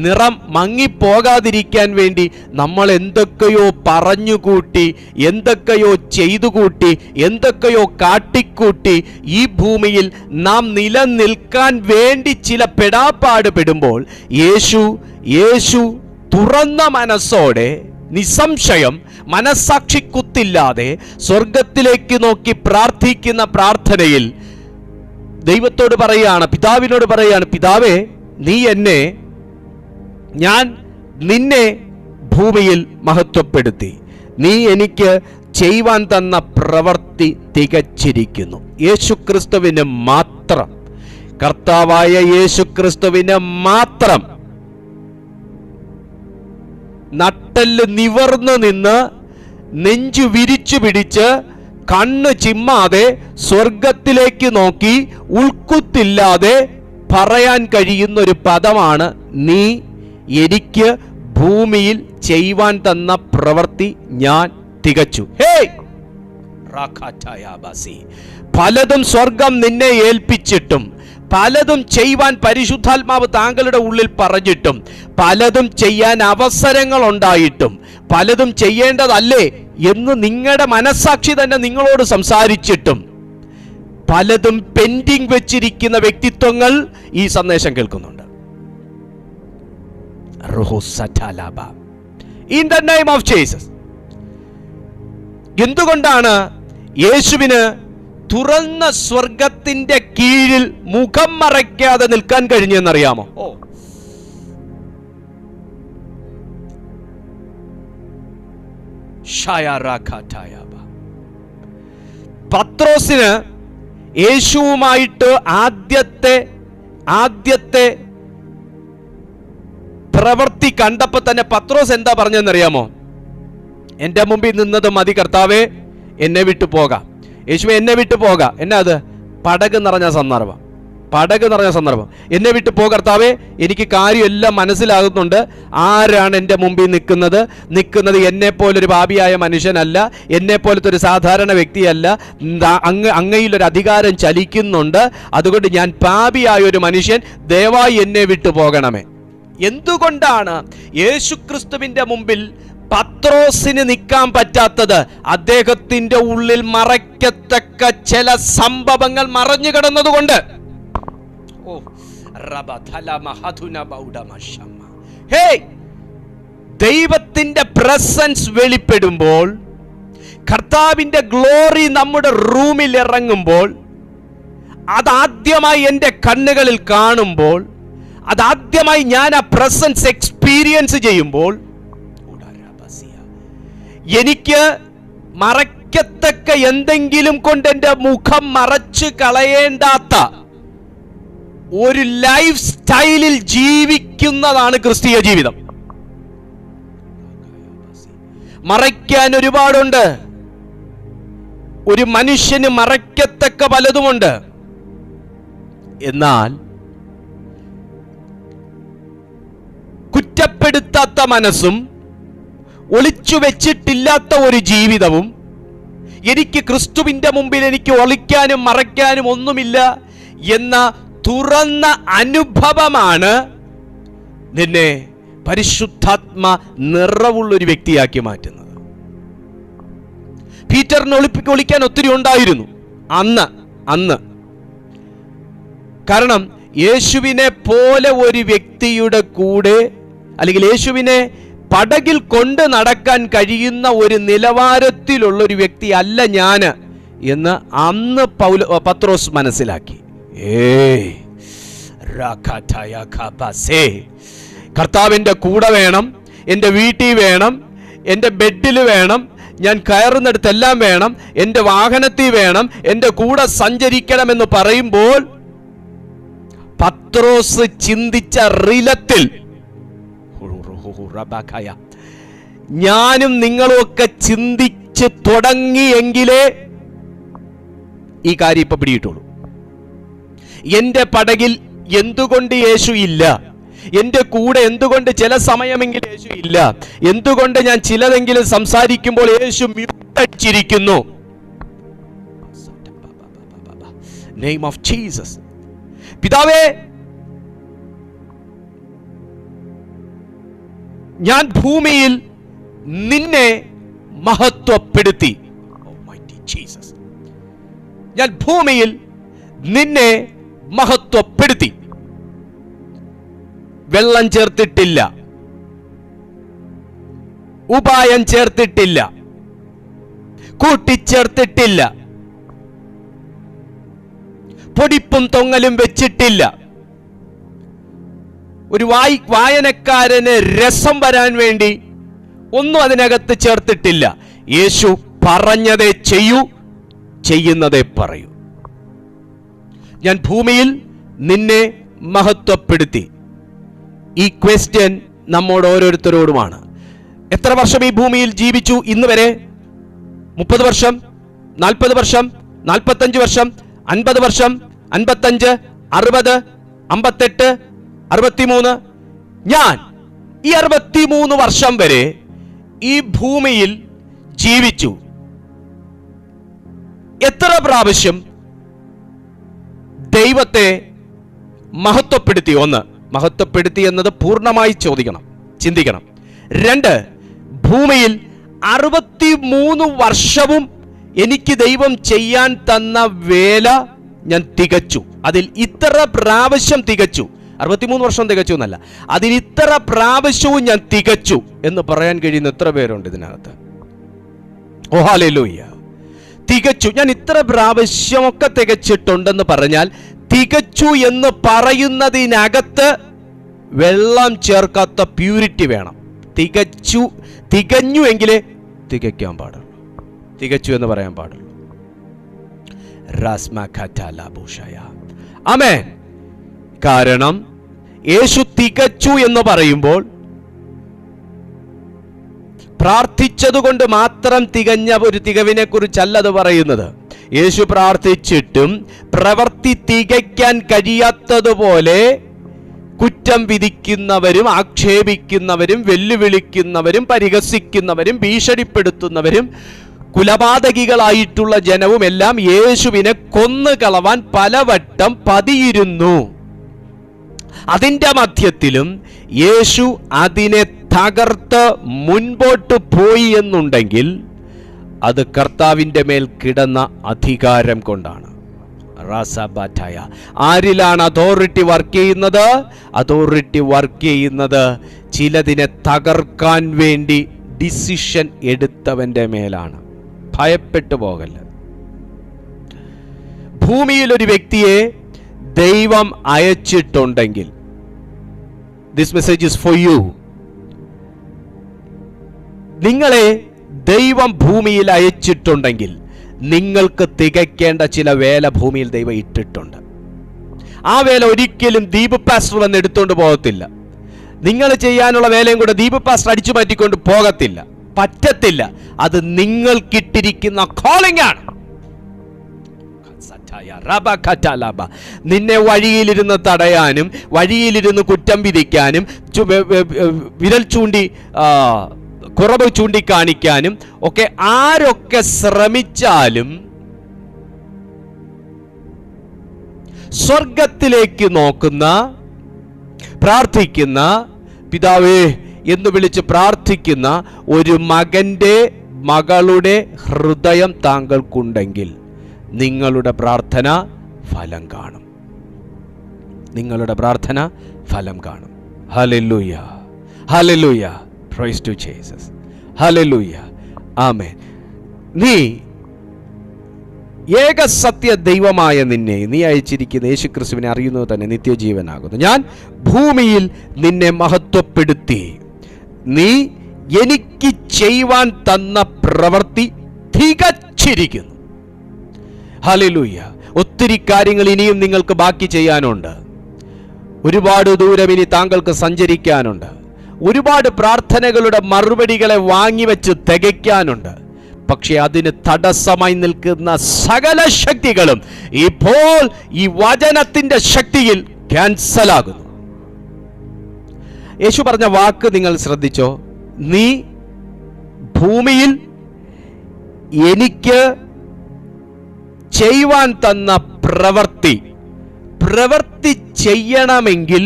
നിറം മങ്ങിപ്പോകാതിരിക്കാൻ വേണ്ടി നമ്മൾ എന്തൊക്കെയോ പറഞ്ഞുകൂട്ടി, എന്തൊക്കെയോ ചെയ്തുകൂട്ടി, എന്തൊക്കെയോ കാട്ടിക്കൂട്ടി ഈ ഭൂമിയിൽ നാം നിലനിൽക്കാൻ വേണ്ടി ചില പെടാപ്പാട് പെടുമ്പോൾ യേശു തുറന്ന മനസ്സോടെ, നിസ്സംശയം, മനസ്സാക്ഷി കുത്തില്ലാതെ സ്വർഗത്തിലേക്ക് നോക്കി പ്രാർത്ഥിക്കുന്ന പ്രാർത്ഥനയിൽ ദൈവത്തോട് പറയുകയാണ്, പിതാവിനോട് പറയുകയാണ്, പിതാവേ, ഞാൻ നിന്നെ ഭൂമിയിൽ മഹത്വപ്പെടുത്തി, നീ എനിക്ക് ചെയ്യുവാൻ തന്ന പ്രവൃത്തി തികച്ചിരിക്കുന്നു. യേശുക്രിസ്തുവിന് മാത്രം, കർത്താവായ യേശുക്രിസ്തുവിന് മാത്രം നട്ടെല്ല് നിവർന്നു നിന്ന്, നെഞ്ചു വിരിച്ചു പിടിച്ച്, കണ്ണ് ചിമ്മാതെ സ്വർഗത്തിലേക്ക് നോക്കി ഉൾക്കുത്തില്ലാതെ പറയാൻ കഴിയുന്ന ഒരു പദമാണ്, നീ എനിക്ക് ഭൂമിയിൽ ചെയ്യുവാൻ തന്ന പ്രവൃത്തി ഞാൻ തികച്ചു. ഹേയ് പലതും സ്വർഗം നിന്നെ ഏൽപ്പിച്ചിട്ടും, പലതും ചെയ്യുവാൻ പരിശുദ്ധാത്മാവ് താങ്കളുടെ ഉള്ളിൽ പറഞ്ഞിട്ടും, പലതും ചെയ്യാൻ അവസരങ്ങൾ ഉണ്ടായിട്ടും, പലതും ചെയ്യേണ്ടതല്ലേ എന്ന് നിങ്ങളുടെ മനസ്സാക്ഷി തന്നെ നിങ്ങളോട് സംസാരിച്ചിട്ടും, പലതും പെൻഡിങ് വെച്ചിരിക്കുന്ന വ്യക്തിത്വങ്ങൾ ഈ സന്ദേശം കേൾക്കുന്നുണ്ട്. In the name of Jesus. എന്തുകൊണ്ടാണ് യേശുവിന് തുറന്ന സ്വർഗത്തിന്റെ കീഴിൽ മുഖം മറയ്ക്കാതെ നിൽക്കാൻ കഴിഞ്ഞെന്നറിയാമോ? പത്രോസിന് യേശുവുമായിട്ട് ആദ്യത്തെ പ്രവൃത്തി കണ്ടപ്പോൾ തന്നെ പത്രോസ് എന്താ പറഞ്ഞെന്നറിയാമോ? എൻ്റെ മുമ്പിൽ നിന്നത് മതി കർത്താവേ, എന്നെ വിട്ടു പോകാം. യേശുവേ എന്നെ വിട്ടു പോകാം. എന്നാ അത്? പടക് നിറഞ്ഞ സന്ദർഭം. എന്നെ വിട്ടു പോ കർത്താവേ, എനിക്ക് കാര്യമെല്ലാം മനസ്സിലാകുന്നുണ്ട്. ആരാണ് എൻ്റെ മുമ്പിൽ നിൽക്കുന്നത് എന്നെ പോലൊരു പാപിയായ മനുഷ്യനല്ല, എന്നെ പോലത്തെ ഒരു സാധാരണ വ്യക്തിയല്ല. അങ്ങയിലൊരു അധികാരം ചലിക്കുന്നുണ്ട്. അതുകൊണ്ട് ഞാൻ പാപിയായ ഒരു മനുഷ്യൻ, ദയവായി എന്നെ വിട്ടു പോകണമേ. എന്തുകൊണ്ടാണ് യേശുക്രിസ്തുവിന്റെ മുമ്പിൽ പത്രോസിന് നിൽക്കാൻ പറ്റാത്തത്? അദ്ദേഹത്തിന്റെ ഉള്ളിൽ മറയ്ക്കത്തക്ക ചില സംഭവങ്ങൾ മറഞ്ഞു കിടന്നതുകൊണ്ട്. ദൈവത്തിന്റെ പ്രസൻസ് വെളിപ്പെടുമ്പോൾ, കർത്താവിന്റെ ഗ്ലോറി നമ്മുടെ റൂമിൽ ഇറങ്ങുമ്പോൾ, അതാദ്യമായി എൻ്റെ കണ്ണുകളിൽ കാണുമ്പോൾ, അതാദ്യമായി ഞാൻ ആ പ്രസൻസ് എക്സ്പീരിയൻസ് ചെയ്യുമ്പോൾ, എനിക്ക് മറയ്ക്കത്തക്ക എന്തെങ്കിലും കൊണ്ട് എൻ്റെ മുഖം മറച്ചു കളയേണ്ടാത്ത ഒരു ലൈഫ് സ്റ്റൈലിൽ ജീവിക്കുന്നതാണ് ക്രിസ്തീയ ജീവിതം. മറയ്ക്കാൻ ഒരുപാടുണ്ട്. ഒരു മനുഷ്യന് മറയ്ക്കത്തക്ക പലതുമുണ്ട്. എന്നാൽ കുറ്റപ്പെടുത്താത്ത മനസ്സും ഒളിച്ചു വെച്ചിട്ടില്ലാത്ത ഒരു ജീവിതവും, എനിക്ക് ക്രിസ്തുവിന്റെ മുമ്പിൽ എനിക്ക് ഒളിക്കാനും മറയ്ക്കാനും ഒന്നുമില്ല എന്ന തുറന്ന അനുഭവമാണ് നിന്നെ പരിശുദ്ധാത്മ നിറവുള്ളൊരു വ്യക്തിയാക്കി മാറ്റുന്നത്. പീറ്ററിന് ഒളിക്കാൻ ഒത്തിരി ഉണ്ടായിരുന്നു അന്ന്. കാരണം യേശുവിനെ പോലെ ഒരു വ്യക്തിയുടെ കൂടെ, അല്ലെങ്കിൽ യേശുവിനെ പടകിൽ കൊണ്ട് നടക്കാൻ കഴിയുന്ന ഒരു നിലവാരത്തിലുള്ള ഒരു വ്യക്തി അല്ല ഞാൻ എന്ന് അന്ന് പത്രോസ് മനസ്സിലാക്കി. കർത്താവിൻ്റെ കൂടെ വേണം, എൻ്റെ വീട്ടിൽ വേണം, എൻ്റെ ബെഡിൽ വേണം, ഞാൻ കയറുന്നിടത്തെല്ലാം വേണം, എൻ്റെ വാഹനത്തിൽ വേണം, എൻ്റെ കൂടെ സഞ്ചരിക്കണമെന്ന് പറയുമ്പോൾ പത്രോസ് ചിന്തിച്ച റിലത്തിൽ ഞാനും നിങ്ങളുമൊക്കെ ചിന്തിച്ച് തുടങ്ങിയെങ്കിലേ ഈ കാര്യം ഇപ്പൊ പിടിയിട്ടുള്ളൂ. എന്റെ പടകിൽ എന്തുകൊണ്ട് യേശു ഇല്ല? എന്റെ കൂടെ എന്തുകൊണ്ട് ചില സമയമെങ്കിലും യേശു ഇല്ല? എന്തുകൊണ്ട് ഞാൻ ചിലതെങ്കിലും സംസാരിക്കുമ്പോൾ യേശു മ്യൂട്ടടിച്ചിരിക്കുന്നു? Name of Jesus. പിതാവേ, ഞാൻ ഭൂമിയിൽ നിന്നെ മഹത്വപ്പെടുത്തി. ഞാൻ ഭൂമിയിൽ നിന്നെ മഹത്വപ്പെടുത്തി. വെള്ളം ചേർത്തിട്ടില്ല, ഉപായം ചേർത്തിട്ടില്ല, കൂട്ടിച്ചേർത്തിട്ടില്ല, പൊടിപ്പും തൊങ്ങലും വെച്ചിട്ടില്ല. ഒരു വായനക്കാരന് രസം വരാൻ വേണ്ടി ഒന്നും അതിനകത്ത് ചേർത്തിട്ടില്ല. യേശു പറഞ്ഞതേ ചെയ്യൂ, ചെയ്യുന്നതേ പറയൂ. ഞാൻ ഭൂമിയിൽ നിന്നെ മഹത്വപ്പെടുത്തി. ഈ ക്വസ്റ്റ്യൻ നമ്മോട് ഓരോരുത്തരോടുമാണ്. എത്ര വർഷം ഈ ഭൂമിയിൽ ജീവിച്ചു ഇന്ന് വരെ? 30 വർഷം, 40 വർഷം, 45 വർഷം, 50 വർഷം, 55, 60, 58, 63. ഞാൻ ഈ 63 വർഷം വരെ ഈ ഭൂമിയിൽ ജീവിച്ചു. പ്രാവശ്യം ദൈവത്തെ മഹത്വപ്പെടുത്തി? ഒന്ന്, മഹത്വപ്പെടുത്തി എന്നത് പൂർണ്ണമായി ചിന്തിക്കണം. രണ്ട്, ഭൂമിയിൽ 63 വർഷവും എനിക്ക് ദൈവം ചെയ്യാൻ തന്ന വേല ഞാൻ തികച്ചു. അതിൽ ഇത്ര പ്രാവശ്യം തികച്ചു. 63 വർഷം തികച്ചു എന്നല്ല, അതിൽ ഇത്ര പ്രാവശ്യവും ഞാൻ തികച്ചു എന്ന് പറയാൻ കഴിയുന്ന എത്ര പേരുണ്ട് ഇതിനകത്ത്? ഓ ഹല്ലേലൂയ! തികച്ചു, ഞാൻ ഇത്ര പ്രാവശ്യമൊക്കെ തികച്ചിട്ടുണ്ടെന്ന് പറഞ്ഞാൽ തികച്ചു എന്ന് പറയുന്നതിനകത്ത് വെള്ളം ചേർക്കാത്ത പ്യൂരിറ്റി വേണം. തികഞ്ഞു എങ്കിലേ തികയ്ക്കാൻ പാടുള്ളൂ, തികച്ചു എന്ന് പറയാൻ പാടുള്ളൂ. ആമേൻ. കാരണം യേശു തികച്ചു എന്ന് പറയുമ്പോൾ പ്രാർത്ഥിച്ചതുകൊണ്ട് മാത്രം തികഞ്ഞ ഒരു തികവിനെ കുറിച്ചല്ല അത് പറയുന്നത്. യേശു പ്രാർത്ഥിച്ചിട്ടും പ്രവൃത്തി തികയ്ക്കാൻ കഴിയാത്തതുപോലെ കുറ്റം വിധിക്കുന്നവരും ആക്ഷേപിക്കുന്നവരും വെല്ലുവിളിക്കുന്നവരും പരിഹസിക്കുന്നവരും ഭീഷണിപ്പെടുത്തുന്നവരും കുലപാതകികളായിട്ടുള്ള ജനവും എല്ലാം യേശുവിനെ കൊന്നുകളവാൻ പലവട്ടം പതിയിരുന്നു. അതിൻ്റെ മധ്യത്തിലും യേശു അതിനെ തകർത്ത് മുൻപോട്ട് പോയി എന്നുണ്ടെങ്കിൽ അത് കർത്താവിൻ്റെ മേൽ കിടന്ന അധികാരം കൊണ്ടാണ്. ആരിലാണ് അതോറിറ്റി വർക്ക് ചെയ്യുന്നത്? അതോറിറ്റി വർക്ക് ചെയ്യുന്നത് ചിലതിനെ തകർക്കാൻ വേണ്ടി ഡിസിഷൻ എടുത്തവൻ്റെ മേലാണ്. ഭയപ്പെട്ടു പോകല്ല. ഭൂമിയിൽ ഒരു വ്യക്തിയെ ദൈവം അയച്ചിട്ടുണ്ടെങ്കിൽ, this message is for you. നിങ്ങളെ ദൈവം ഭൂമിയിൽ അയച്ചിട്ടുണ്ടെങ്കിൽ നിങ്ങൾക്ക് തികയ്ക്കേണ്ട ചില വേല ഭൂമിയിൽ ദൈവം ഇട്ടിട്ടുണ്ട്. ആ വേല ഒരിക്കലും ദീപ് പാസ്റ്റർ വന്ന് എടുത്തുകൊണ്ട് പോകത്തില്ല. നിങ്ങൾ ചെയ്യാനുള്ള വേലയും കൂടെ ദീപ് പാസ്റ്റർ അടിച്ചു മാറ്റിക്കൊണ്ട് പോകത്തില്ല, പറ്റത്തില്ല. അത് നിങ്ങൾക്കിട്ടിരിക്കുന്ന കോളിംഗ് ആണ്. നിന്നെ വഴിയിലിരുന്ന് തടയാനും വഴിയിലിരുന്ന് കുറ്റം വിധിക്കാനും വിരൽ ചൂണ്ടി കുറവ് ചൂണ്ടിക്കാണിക്കാനും ഒക്കെ ആരൊക്കെ ശ്രമിച്ചാലും സ്വർഗത്തിലേക്ക് നോക്കുന്ന, പ്രാർത്ഥിക്കുന്ന, പിതാവേ എന്ന് വിളിച്ച് പ്രാർത്ഥിക്കുന്ന ഒരു മകളുടെ ഹൃദയം താങ്കൾക്കുണ്ടെങ്കിൽ നിങ്ങളുടെ പ്രാർത്ഥന ഫലം കാണും. നിങ്ങളുടെ പ്രാർത്ഥന ഫലം കാണും. Hallelujah, hallelujah, praise to Jesus, hallelujah, amen. നീ ഏകസത്യ ദൈവമായ നിന്നെ, നീ അയച്ചിരിക്കുന്ന യേശുക്രിസ്തുവിനെ അറിയുന്നത് തന്നെ നിത്യജീവനാകുന്നു. ഞാൻ ഭൂമിയിൽ നിന്നെ മഹത്വപ്പെടുത്തി. നീ എനിക്ക് ചെയ്യുവാൻ തന്ന പ്രവൃത്തി തികച്ചിരിക്കുന്നു. ഹല്ലേലൂയ. ഒത്തിരി കാര്യങ്ങൾ ഇനിയും നിങ്ങൾക്ക് ബാക്കി ചെയ്യാനുണ്ട്. ഒരുപാട് ദൂരം ഇനി താങ്കൾക്ക് സഞ്ചരിക്കാനുണ്ട്. ഒരുപാട് പ്രാർത്ഥനകളുടെ മറുപടികളെ വാങ്ങിവെച്ച് തികയ്ക്കാനുണ്ട്. പക്ഷെ അതിന് തടസ്സമായി നിൽക്കുന്ന സകല ശക്തികളും ഇപ്പോൾ ഈ വചനത്തിന്റെ ശക്തിയിൽ ക്യാൻസലാകുന്നു. യേശു പറഞ്ഞ വാക്ക് നിങ്ങൾ ശ്രദ്ധിച്ചോ? നീ ഭൂമിയിൽ എനിക്ക് ചെയ്യുവാൻ തന്ന പ്രവൃത്തി ചെയ്യണമെങ്കിൽ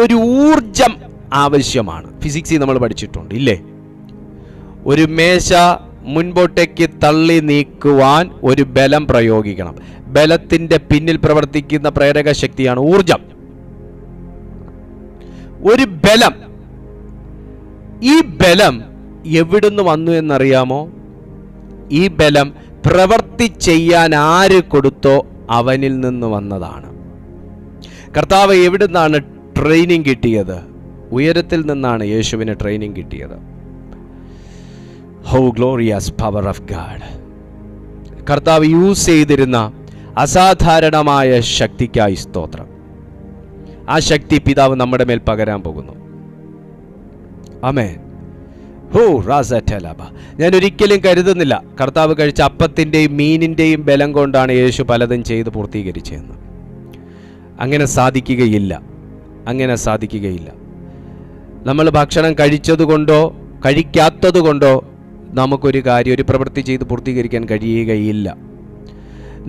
ഒരു ഊർജം ആവശ്യമാണ്. ഫിസിക്സിൽ നമ്മൾ പഠിച്ചിട്ടുണ്ട് ഇല്ലേ? ഒരു മേശ മുൻപോട്ടേക്ക് തള്ളി നീക്കുവാൻ ഒരു ബലം പ്രയോഗിക്കണം. ബലത്തിന്റെ പിന്നിൽ പ്രവർത്തിക്കുന്ന പ്രേരക ശക്തിയാണ് ഊർജം. ഒരു ബലം. ഈ ബലം എവിടുന്ന് വന്നു എന്നറിയാമോ? ഈ ബലം പ്രവൃത്തി ചെയ്യാൻ ആര് കൊടുത്തോ അവനിൽ നിന്ന് വന്നതാണ്. കർത്താവ് എവിടുന്നാണ് ട്രെയിനിങ് കിട്ടിയത്? ഉയരത്തിൽ നിന്നാണ് യേശുവിന് ട്രെയിനിങ് കിട്ടിയത്. How glorious power of God. കർത്താവ് യൂസ് ചെയ്തിരുന്ന അസാധാരണമായ ശക്തിക്കായി സ്തോത്രം. ആ ശക്തി പിതാവ് നമ്മുടെ മേൽ പകരാൻ പോകുന്നു. ആമേൻ. ഞാൻ ഒരിക്കലും കരുതുന്നില്ല കർത്താവ് കഴിച്ച അപ്പത്തിൻ്റെയും മീനിൻ്റെയും ബലം കൊണ്ടാണ് യേശു പലതും ചെയ്ത് പൂർത്തീകരിച്ചതെന്ന്. അങ്ങനെ സാധിക്കുകയില്ല, അങ്ങനെ സാധിക്കുകയില്ല. നമ്മൾ ഭക്ഷണം കഴിച്ചതുകൊണ്ടോ കഴിക്കാത്തത് കൊണ്ടോ നമുക്കൊരു കാര്യം, ഒരു പ്രവൃത്തി ചെയ്ത് പൂർത്തീകരിക്കാൻ കഴിയുകയില്ല.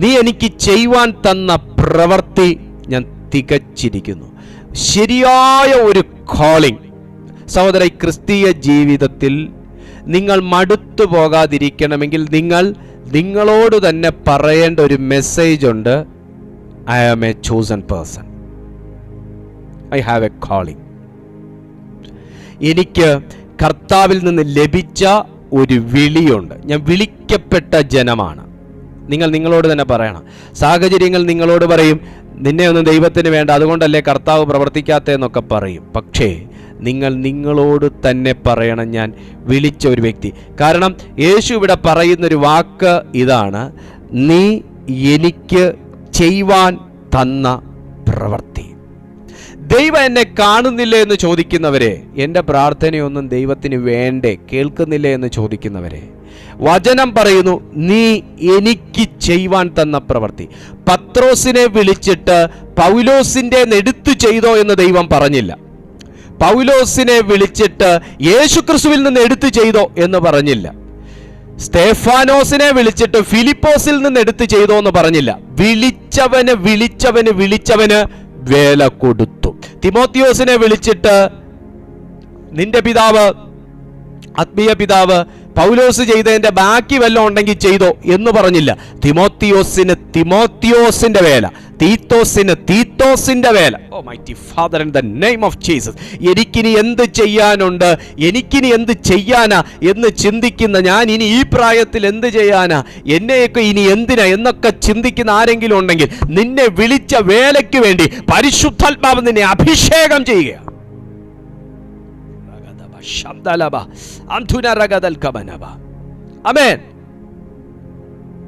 നീ എനിക്ക് ചെയ്യുവാൻ തന്ന പ്രവൃത്തി ഞാൻ തികച്ചിരിക്കുന്നു. ശരിയായ ഒരു കോളിംഗ്. സഹോദര, ക്രിസ്തീയ ജീവിതത്തിൽ നിങ്ങൾ മടുത്തു പോകാതിരിക്കണമെങ്കിൽ നിങ്ങളോട് തന്നെ പറയേണ്ട ഒരു മെസ്സേജ് ഉണ്ട്. I am a chosen person. I have a calling. എനിക്ക് കർത്താവിൽ നിന്ന് ലഭിച്ച ഒരു വിളിയുണ്ട്. ഞാൻ വിളിക്കപ്പെട്ട ജനമാണ്. നിങ്ങളോട് തന്നെ പറയണം. സാഹചര്യങ്ങൾ നിങ്ങളോട് പറയും, നിന്നെ ഒന്നും ദൈവത്തിന് വേണ്ട, അതുകൊണ്ടല്ലേ കർത്താവ് പ്രവർത്തിക്കാത്തതെന്നൊക്കെ പറയും. പക്ഷേ നിങ്ങളോട് തന്നെ പറയണം, ഞാൻ വിളിച്ച ഒരു വ്യക്തി. കാരണം യേശു ഇവിടെ പറയുന്നൊരു വാക്ക് ഇതാണ്, നീ എനിക്ക് ചെയ്യുവാൻ തന്ന പ്രവൃത്തി. ദൈവം എന്നെ കാണുന്നില്ല എന്ന് ചോദിക്കുന്നവരെ, എൻ്റെ പ്രാർത്ഥനയൊന്നും ദൈവത്തിന് വേണ്ടേ, കേൾക്കുന്നില്ല എന്ന് ചോദിക്കുന്നവരെ, വചനം പറയുന്നു, നീ എനിക്ക് ചെയ്യുവാൻ തന്ന പ്രവൃത്തി. പത്രോസിനെ വിളിച്ചിട്ട് പൗലോസിൻ്റെ എടുത്തു ചെയ്തോ എന്ന് ദൈവം പറഞ്ഞില്ല. പൗലോസിനെ വിളിച്ചിട്ട് യേശുക്രിസ്തുവിൽ നിന്ന് എടുത്തു ചെയ്തോ എന്ന് പറഞ്ഞില്ല. സ്തേഫാനോസിനെ വിളിച്ചിട്ട് ഫിലിപ്പോസിൽ നിന്ന് എടുത്തു ചെയ്തോ എന്ന് പറഞ്ഞില്ല. വിളിച്ചവന് വേല കൊടുത്തു. തിമോത്തിയോസിനെ വിളിച്ചിട്ട് നിന്റെ പിതാവ്, ആത്മീയ പിതാവ് പൗലോസ് ചെയ്തതിന്റെ ബാക്കി വല്ലതും ഉണ്ടെങ്കിൽ ചെയ്തോ എന്ന് പറഞ്ഞില്ല. തിമോത്തിയോസിന് തിമോത്തിയോസിന്റെ വേല, തീത്തോസിന് തീത്തോസിന്റെ വേല. O mighty father, in the name of Jesus, എനിക്കിനി എന്ത് ചെയ്യാനുണ്ട്, എനിക്കിനി എന്ത് ചെയ്യാനാ എന്ന് ചിന്തിക്കുന്ന, ഞാൻ ഇനി ഈ പ്രായത്തിൽ എന്ത് ചെയ്യാനാ, എന്നെയൊക്കെ ഇനി എന്തിനാ എന്നൊക്കെ ചിന്തിക്കുന്ന ആരെങ്കിലും ഉണ്ടെങ്കിൽ, നിന്നെ വിളിച്ച വേലയ്ക്ക് വേണ്ടി പരിശുദ്ധാത്മാവ് നിന്നെ അഭിഷേകം ചെയ്യുക. ആമേൻ.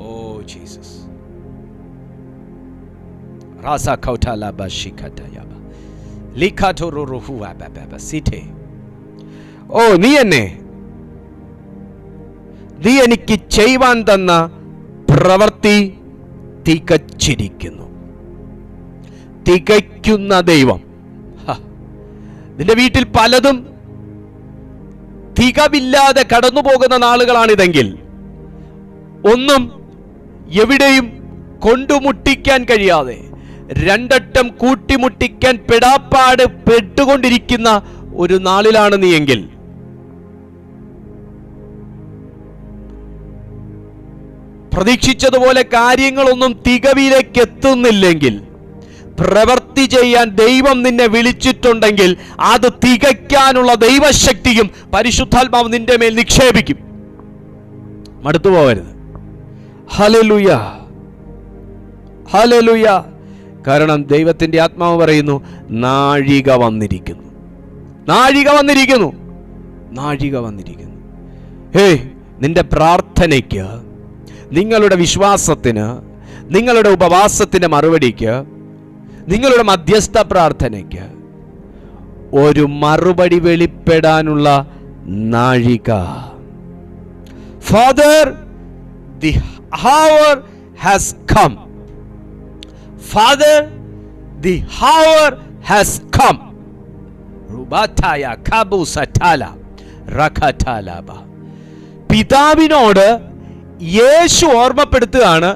Oh Jesus. ഓ നീ എനിക്ക് ചെയ്യുവാൻ തന്ന പ്രവൃത്തി തികച്ചിരിക്കുന്നു. തികയ്ക്കുന്ന ദൈവം. നിന്റെ വീട്ടിൽ പലതും തികവില്ലാതെ കടന്നു പോകുന്ന നാളുകളാണിതെങ്കിൽ, ഒന്നും എവിടെയും കൊണ്ടുമുട്ടിക്കാൻ കഴിയാതെ രണ്ടട്ടം കൂട്ടിമുട്ടിക്കാൻ പെടാപ്പാട് പെട്ടുകൊണ്ടിരിക്കുന്ന ഒരു നാളിലാണ് നീയെങ്കിൽ, പ്രതീക്ഷിച്ചതുപോലെ കാര്യങ്ങളൊന്നും തികവിലേക്ക് എത്തുന്നില്ലെങ്കിൽ, പ്രവൃത്തി ചെയ്യാൻ ദൈവം നിന്നെ വിളിച്ചിട്ടുണ്ടെങ്കിൽ അത് തികയ്ക്കാനുള്ള ദൈവശക്തിയും പരിശുദ്ധാത്മാവ് നിന്റെ മേൽ നിക്ഷേപിക്കും. മടുത്തു പോകരുത്. Hallelujah, hallelujah. കാരണം ദൈവത്തിന്റെ ആത്മാവ് പറയുന്നു, നാഴിക വന്നിരിക്കുന്നു, നാഴിക വന്നിരിക്കുന്നു, നാഴിക വന്നിരിക്കുന്നു. നിന്റെ പ്രാർത്ഥനയ്ക്ക്, നിങ്ങളുടെ വിശ്വാസത്തിന്, നിങ്ങളുടെ ഉപവാസത്തിന്റെ മറുപടിക്ക്, നിങ്ങളുടെ മധ്യസ്ഥ പ്രാർത്ഥനയ്ക്ക് ഒരു മറുപടി വെളിപ്പെടാനുള്ള നാഴിക. Father, the hour has come. Father, the hour has come. Rubataya kabusatala rakatalaba. പിതാവിനോട് യേശു ഓർമ്മപ്പെടുത്തുകയാണ്,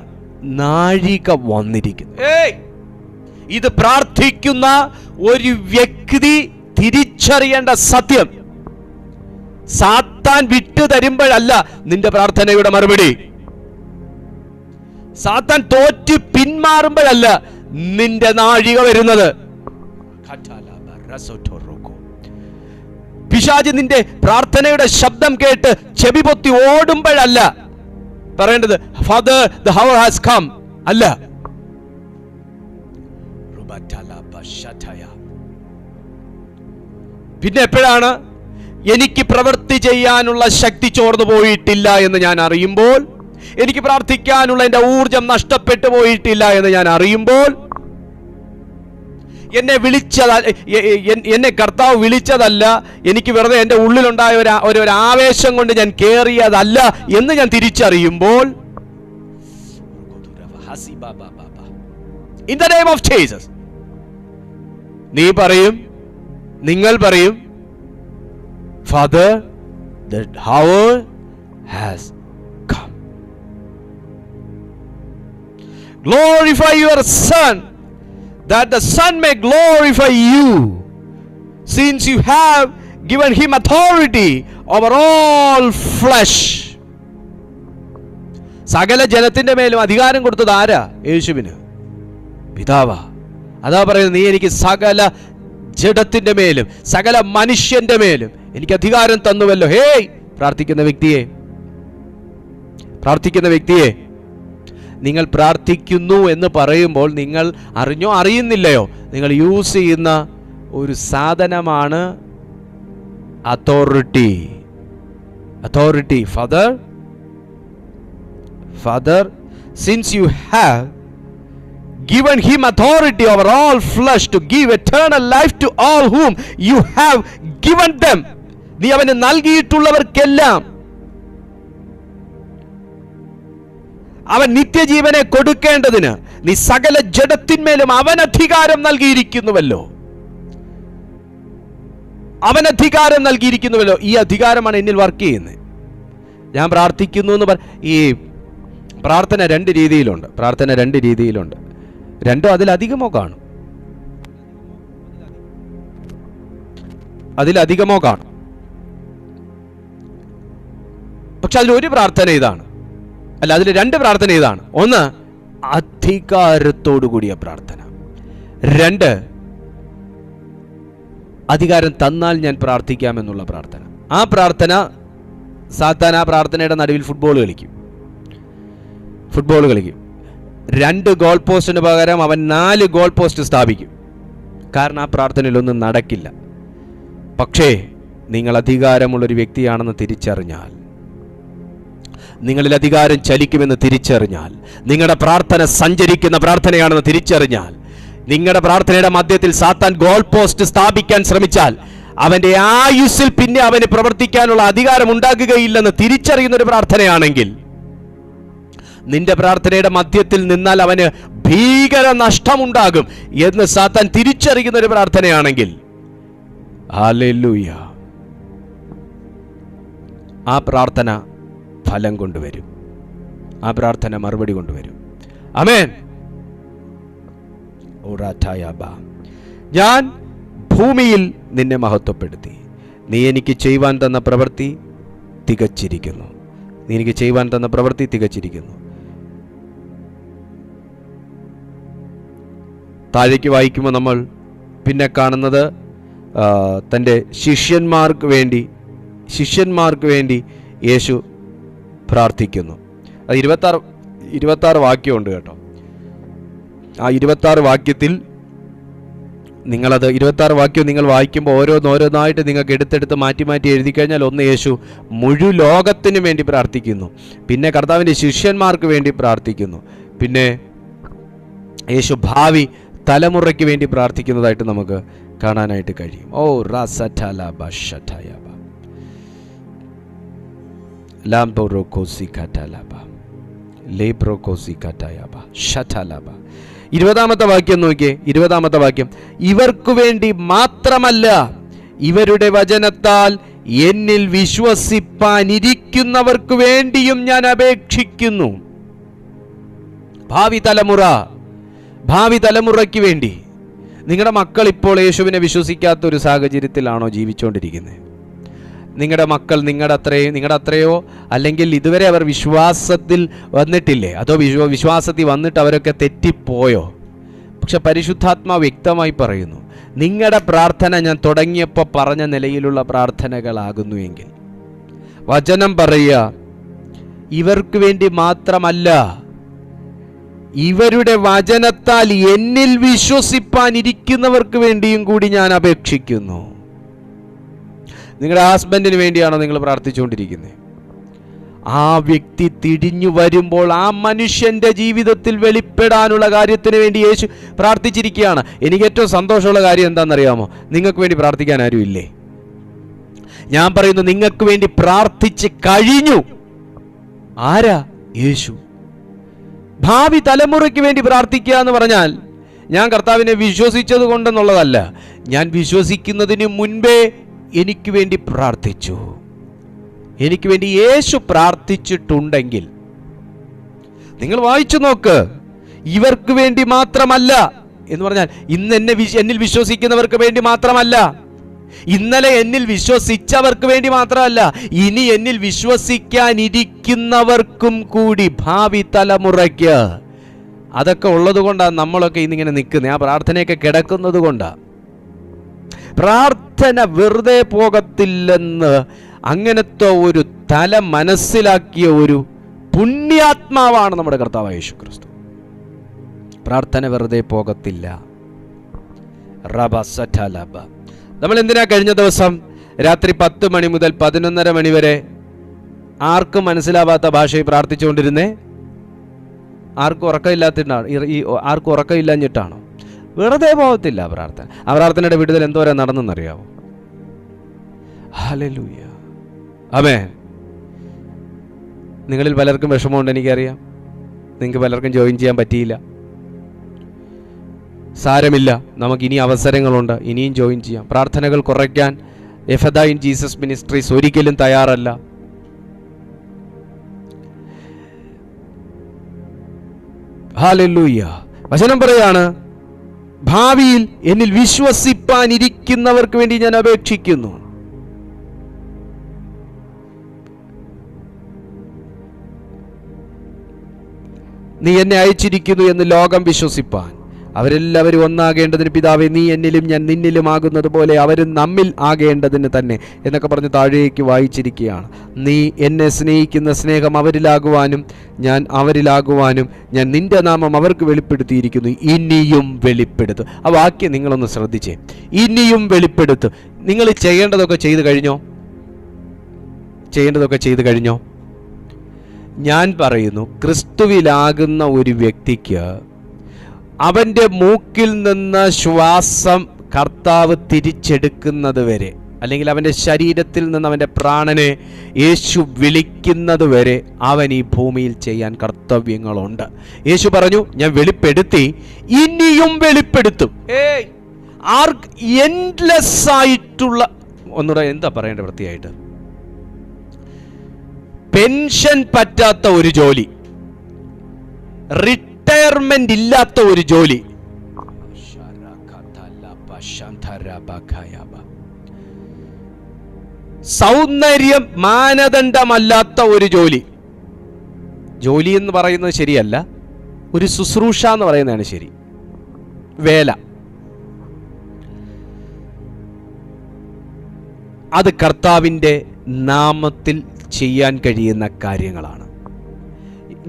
നാഴിക വന്നിരിക്കുന്നു. ഇത് പ്രാർത്ഥിക്കുന്ന ഒരു വ്യക്തി തിരിച്ചറിയേണ്ട സത്യം. സാത്താൻ വിട്ടു തരുമ്പോഴല്ല നിന്റെ പ്രാർത്ഥനയുടെ മറുപടി. സാത്താൻ തോറ്റ് പിന്മാറുമ്പോഴല്ല നിന്റെ നാഴിക വരുന്നത്. പിശാച് നിന്റെ പ്രാർത്ഥനയുടെ ശബ്ദം കേട്ട് ചെവി പൊത്തി ഓടുമ്പോഴല്ല പറയേണ്ടത്, father the hour has come അല്ല. പിന്നെ എപ്പോഴാണ് എനിക്ക് പ്രവൃത്തി ചെയ്യാനുള്ള ശക്തി ചോർന്നു പോയിട്ടില്ല എന്ന് ഞാൻ അറിയുമ്പോൾ, എനിക്ക് പ്രാർത്ഥിക്കാനുള്ള എൻ്റെ ഊർജം നഷ്ടപ്പെട്ടു പോയിട്ടില്ല എന്ന് ഞാൻ അറിയുമ്പോൾ, എന്നെ കർത്താവ് വിളിച്ചതല്ല, എനിക്ക് വെറുതെ എൻ്റെ ഉള്ളിലുണ്ടായ ഒരു ആവേശം കൊണ്ട് ഞാൻ കേറിയതല്ല എന്ന് ഞാൻ തിരിച്ചറിയുമ്പോൾ, in the name of Jesus നിങ്ങൾ പറയും, father the hour has come. glorify your Son, that the Son may glorify you, since you have given him authority over all flesh. സകല ജനത്തിന്റെ മേലും അധികാരം കൊടുത്തത് ആരാ? യേശുവിന്, പിതാവാ. അതാ പറയുന്നത്, നീ എനിക്ക് സകല ജഡത്തിന്റെ മേലും സകല മനുഷ്യന്റെ മേലും എനിക്ക് അധികാരം തന്നുവല്ലോ. ഹേയ്, പ്രാർത്ഥിക്കുന്ന വ്യക്തിയെ നിങ്ങൾ പ്രാർത്ഥിക്കുന്നു എന്ന് പറയുമ്പോൾ നിങ്ങൾ അറിഞ്ഞോ അറിയുന്നില്ലയോ, നിങ്ങൾ യൂസ് ചെയ്യുന്ന ഒരു സാധനമാണ് authority. Father, since you have given him authority over all flesh to give eternal life to all whom you have given them. നീ അവന് നൽകിയിട്ടുള്ളവർക്കെല്ലാം അവൻ നിത്യജീവനെ കൊടുക്കേണ്ടതിന് നീ സകല ജഡത്തിന്മേലും അവൻ അധികാരം നൽകിയിരിക്കുന്നുവല്ലോ. ഈ അധികാരമാണ് എന്നിൽ വർക്ക് ചെയ്യുന്നത്. ഞാൻ പ്രാർത്ഥിക്കുന്നു എന്ന് ഈ പ്രാർത്ഥന രണ്ട് രീതിയിലുണ്ട്. രണ്ടോ അതിലധികമോ കാണും. പക്ഷെ അതിലൊരു പ്രാർത്ഥന ഇതാണ്, അതിൽ രണ്ട് പ്രാർത്ഥന ഇതാണ്. ഒന്ന്, അധികാരത്തോടു കൂടിയ പ്രാർത്ഥന. രണ്ട്, അധികാരം തന്നാൽ ഞാൻ പ്രാർത്ഥിക്കാമെന്നുള്ള പ്രാർത്ഥന. ആ പ്രാർത്ഥന സാത്താൻ ആ പ്രാർത്ഥനയുടെ നടുവിൽ ഫുട്ബോൾ കളിക്കും. 2 ഗോൾ പോസ്റ്റിന് പകരം അവൻ 4 ഗോൾ പോസ്റ്റ് സ്ഥാപിക്കും. കാരണം ആ പ്രാർത്ഥനയിലൊന്നും നടക്കില്ല. പക്ഷേ നിങ്ങൾ അധികാരമുള്ളൊരു വ്യക്തിയാണെന്ന് തിരിച്ചറിഞ്ഞാൽ, നിങ്ങളിൽ അധികാരം ചലിക്കുമെന്ന് തിരിച്ചറിഞ്ഞാൽ, നിങ്ങളുടെ പ്രാർത്ഥന സഞ്ചരിക്കുന്ന പ്രാർത്ഥനയാണെന്ന് തിരിച്ചറിഞ്ഞാൽ, നിങ്ങളുടെ പ്രാർത്ഥനയുടെ മധ്യത്തിൽ സാത്താൻ ഗോൾ പോസ്റ്റ് സ്ഥാപിക്കാൻ ശ്രമിച്ചാൽ അവന്റെ ആയുസ്സിൽ പിന്നെ അവന് പ്രവർത്തിക്കാനുള്ള അധികാരം ഉണ്ടാകുകയില്ലെന്ന് തിരിച്ചറിയുന്ന ഒരു പ്രാർത്ഥനയാണെങ്കിൽ, നിന്റെ പ്രാർത്ഥനയുടെ മധ്യത്തിൽ നിന്നാൽ അവന് ഭീകര നഷ്ടമുണ്ടാകും എന്ന് സാത്താൻ തിരിച്ചറിയുന്ന ഒരു പ്രാർത്ഥനയാണെങ്കിൽ, ഹല്ലേലൂയ, ആ പ്രാർത്ഥന ഫലം കൊണ്ടുവരും. ആ പ്രാർത്ഥന മറുപടി കൊണ്ടുവരും. ആമേൻ. ഞാൻ ഭൂമിയിൽ നിന്നെ മഹത്വപ്പെടുത്തി. നീ എനിക്ക് ചെയ്യുവാൻ തന്ന പ്രവൃത്തി തികച്ചിരിക്കുന്നു. താഴേക്ക് വായിക്കുമ്പോൾ നമ്മൾ പിന്നെ കാണുന്നത് തൻ്റെ ശിഷ്യന്മാർക്ക് വേണ്ടി യേശു പ്രാർത്ഥിക്കുന്നു. അത് 26 വാക്യമുണ്ട് കേട്ടോ. ആ 26 വാക്യത്തിൽ നിങ്ങളത് 26 വാക്യം നിങ്ങൾ വായിക്കുമ്പോൾ ഓരോന്നായിട്ട് നിങ്ങൾക്ക് എടുത്തെടുത്ത് മാറ്റി എഴുതി കഴിഞ്ഞാൽ, ഒന്ന് യേശു മുഴു ലോകത്തിനു വേണ്ടി പ്രാർത്ഥിക്കുന്നു, പിന്നെ കർത്താവിൻ്റെ ശിഷ്യന്മാർക്ക് വേണ്ടി പ്രാർത്ഥിക്കുന്നു, പിന്നെ യേശു ഭാവി തലമുറയ്ക്ക് വേണ്ടി പ്രാർത്ഥിക്കുന്നതായിട്ട് നമുക്ക് കാണാനായിട്ട് കഴിയും. ഓ റസറ്റലബ ഷറ്റയബ ലാംബോറോകോസി കറ്റലബ ലേബ്രോകോസി കറ്റയബ ഷറ്റലബ. 20ാമത്തെ വാക്യം നോക്കിയേ. 20ാമത്തെ വാക്യം, ഇവർക്കു വേണ്ടി മാത്രമല്ല, ഇവരുടെ വചനത്താൽ എന്നിൽ വിശ്വസിപ്പാനിരിക്കുന്നവർക്ക് വേണ്ടിയും ഞാൻ അപേക്ഷിക്കുന്നു. ഭാവി തലമുറയ്ക്ക് വേണ്ടി. നിങ്ങളുടെ മക്കൾ ഇപ്പോൾ യേശുവിനെ വിശ്വസിക്കാത്ത ഒരു സാഹചര്യത്തിലാണോ ജീവിച്ചുകൊണ്ടിരിക്കുന്നത്? നിങ്ങളുടെ മക്കൾ നിങ്ങളുടെ അത്രയോ അല്ലെങ്കിൽ ഇതുവരെ അവർ വിശ്വാസത്തിൽ വന്നിട്ടില്ലേ? അതോ വിശ്വാസത്തിൽ വന്നിട്ട് അവരൊക്കെ തെറ്റിപ്പോയോ? പക്ഷെ പരിശുദ്ധാത്മാവ് വ്യക്തമായി പറയുന്നു, നിങ്ങളുടെ പ്രാർത്ഥന ഞാൻ തുടങ്ങിയപ്പോൾ പറഞ്ഞ നിലയിലുള്ള പ്രാർത്ഥനകളാകുന്നു എങ്കിൽ, വചനം പറയുക, ഇവർക്ക് വേണ്ടി മാത്രമല്ല, ഇവരുടെ വചനത്താൽ എന്നിൽ വിശ്വസിപ്പാനിരിക്കുന്നവർക്ക് വേണ്ടിയും കൂടി ഞാൻ അപേക്ഷിക്കുന്നു. നിങ്ങളുടെ ഹസ്ബൻഡിന് വേണ്ടിയാണോ നിങ്ങൾ പ്രാർത്ഥിച്ചുകൊണ്ടിരിക്കുന്നത്? ആ വ്യക്തി തിരിഞ്ഞു വരുമ്പോൾ ആ മനുഷ്യന്റെ ജീവിതത്തിൽ വെളിപ്പെടാനുള്ള കാര്യത്തിന് വേണ്ടി യേശു പ്രാർത്ഥിച്ചിരിക്കുകയാണ്. എനിക്ക് ഏറ്റവും സന്തോഷമുള്ള കാര്യം എന്താണെന്നറിയാമോ? നിങ്ങൾക്ക് വേണ്ടി പ്രാർത്ഥിക്കാൻ ആരും ഇല്ലേ? ഞാൻ പറയുന്നു, നിങ്ങൾക്ക് വേണ്ടി പ്രാർത്ഥിച്ച് കഴിഞ്ഞു. ആരാ? യേശു. ഭാവി തലമുറയ്ക്ക് വേണ്ടി പ്രാർത്ഥിക്കുക എന്ന് പറഞ്ഞാൽ, ഞാൻ കർത്താവിനെ വിശ്വസിച്ചത് കൊണ്ടെന്നുള്ളതല്ല, ഞാൻ വിശ്വസിക്കുന്നതിന് മുൻപേ എനിക്ക് വേണ്ടി പ്രാർത്ഥിച്ചു. എനിക്ക് വേണ്ടി യേശു പ്രാർത്ഥിച്ചിട്ടുണ്ടെങ്കിൽ, നിങ്ങൾ വായിച്ചു നോക്ക്, ഇവർക്ക് വേണ്ടി മാത്രമല്ല എന്ന് പറഞ്ഞാൽ ഇന്ന് എന്നിൽ വിശ്വസിക്കുന്നവർക്ക് വേണ്ടി മാത്രമല്ല, ഇന്നലെ എന്നിൽ വിശ്വസിച്ചവർക്ക് വേണ്ടി മാത്രമല്ല, ഇനി എന്നിൽ വിശ്വസിക്കാനിരിക്കുന്നവർക്കും കൂടി, ഭാവി തലമുറയ്ക്ക്. അതൊക്കെ ഉള്ളത് കൊണ്ടാണ് നമ്മളൊക്കെ ഇന്നിങ്ങനെ നിൽക്കുന്നത്. ആ പ്രാർത്ഥനയൊക്കെ കിടക്കുന്നത് കൊണ്ടാണ്. പ്രാർത്ഥന വെറുതെ പോകത്തില്ലെന്ന് അങ്ങനത്തെ ഒരു തല മനസ്സിലാക്കിയ ഒരു പുണ്യാത്മാവാണ് നമ്മുടെ കർത്താവായ യേശു ക്രിസ്തു. പ്രാർത്ഥന വെറുതെ പോകത്തില്ല. നമ്മൾ എന്തിനാ കഴിഞ്ഞ ദിവസം രാത്രി 10 മണി മുതൽ 11:30 മണി വരെ ആർക്കും മനസ്സിലാവാത്ത ഭാഷയിൽ പ്രാർത്ഥിച്ചുകൊണ്ടിരുന്നേ? ആർക്കും ഉറക്കമില്ലാഞ്ഞിട്ടാണോ? വെറുതെ പോകത്തില്ല പ്രാർത്ഥന. ആ പ്രാർത്ഥനയുടെ വിടുതൽ എന്തോരം നടന്നെന്നറിയാവോ? ഹല്ലേലൂയ, ആമേൻ. നിങ്ങളിൽ പലർക്കും വിഷമമുണ്ട്, എനിക്കറിയാം. നിങ്ങൾക്ക് പലർക്കും ജോയിൻ ചെയ്യാൻ പറ്റിയില്ല. സാരമില്ല, നമുക്കിനി അവസരങ്ങളുണ്ട്, ഇനിയും ജോയിൻ ചെയ്യാം. പ്രാർത്ഥനകൾ കുറയ്ക്കാൻ എഫദ ഇൻ ജീസസ് മിനിസ്ട്രീസ് ഒരിക്കലും തയ്യാറല്ല. ഹല്ലേലൂയ. വചനം പറയാണ്, ഭാവിയിൽ എന്നിൽ വിശ്വസിപ്പാനിരിക്കുന്നവർക്ക് വേണ്ടി ഞാൻ അപേക്ഷിക്കുന്നു. നീ എന്നെ അയച്ചിരിക്കുന്നു എന്ന് ലോകം വിശ്വസിപ്പാൻ അവരെല്ലാവരും ഒന്നാകേണ്ടതിന് പിതാവേ, നീ എന്നിലും ഞാൻ നിന്നിലും ആകുന്നത് പോലെ അവരും നമ്മിൽ ആകേണ്ടതിന് തന്നെ എന്നൊക്കെ പറഞ്ഞ് താഴേക്ക് വായിച്ചിരിക്കുകയാണ്. നീ എന്നെ സ്നേഹിക്കുന്ന സ്നേഹം അവരിലാകുവാനും ഞാൻ അവരിലാകുവാനും ഞാൻ നിന്റെ നാമം അവർക്ക് വെളിപ്പെടുത്തിയിരിക്കുന്നു, ഇനിയും വെളിപ്പെടുത്തും. ആ വാക്യം നിങ്ങളൊന്ന് ശ്രദ്ധിച്ചേ. ഇനിയും വെളിപ്പെടുത്തും. നിങ്ങൾ ചെയ്യേണ്ടതൊക്കെ ചെയ്തു കഴിഞ്ഞോ? ഞാൻ പറയുന്നു, ക്രിസ്തുവിലാകുന്ന ഒരു വ്യക്തിക്ക് അവൻ്റെ മൂക്കിൽ നിന്ന് ശ്വാസം കർത്താവ് തിരിച്ചെടുക്കുന്നത് വരെ, അല്ലെങ്കിൽ അവൻ്റെ ശരീരത്തിൽ നിന്ന് അവൻ്റെ പ്രാണനെ യേശു വിളിക്കുന്നത് വരെ അവൻ ഈ ഭൂമിയിൽ ചെയ്യാൻ കർത്തവ്യങ്ങളുണ്ട്. യേശു പറഞ്ഞു, ഞാൻ വെളിപ്പെടുത്തി, ഇനിയും വെളിപ്പെടുത്തും. എൻഡ്ലെസ് ആയിട്ടുള്ള, ഒന്നുകൂടെ എന്താ പറയേണ്ടത് വൃത്തിയായിട്ട്, പെൻഷൻ പറ്റാത്ത ഒരു ജോലി, റിട്ടയർമെന്റ് ഇല്ലാത്ത ഒരു ജോലി, സൗന്ദര്യം മാനദണ്ഡമല്ലാത്ത ഒരു ജോലി എന്ന് പറയുന്നത് ശരിയല്ല, ഒരു ശുശ്രൂഷ എന്ന് പറയുന്നതാണ് ശരി. വേല, അത് കർത്താവിൻ്റെ നാമത്തിൽ ചെയ്യാൻ കഴിയുന്ന കാര്യങ്ങളാണ്.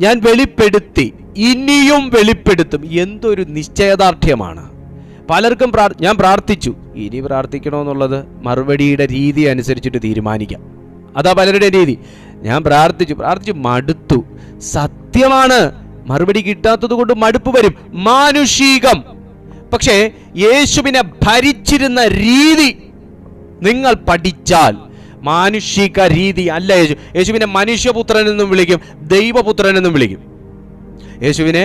ഞാൻ വെളിപ്പെടുത്തി, ഇനിയും വെളിപ്പെടുത്തും. എന്തൊരു നിശ്ചയദാർഢ്യമാണ്. പലർക്കും ഞാൻ പ്രാർത്ഥിച്ചു, ഇനി പ്രാർത്ഥിക്കണമെന്നുള്ളത് മറുപടിയുടെ രീതി അനുസരിച്ചിട്ട് തീരുമാനിക്കാം. അതാ പലരുടെ രീതി. ഞാൻ പ്രാർത്ഥിച്ചു മടുത്തു. സത്യമാണ്, മറുപടി കിട്ടാത്തത് കൊണ്ട് മടുപ്പ് വരും, മാനുഷികം. പക്ഷേ യേശുവിനെ ഭരിച്ചിരുന്ന രീതി നിങ്ങൾ പഠിച്ചാൽ, മാനുഷിക രീതി അല്ല. യേശുവിനെ മനുഷ്യപുത്രൻ എന്നും വിളിക്കും, ദൈവപുത്രൻ എന്നും വിളിക്കും. യേശുവിനെ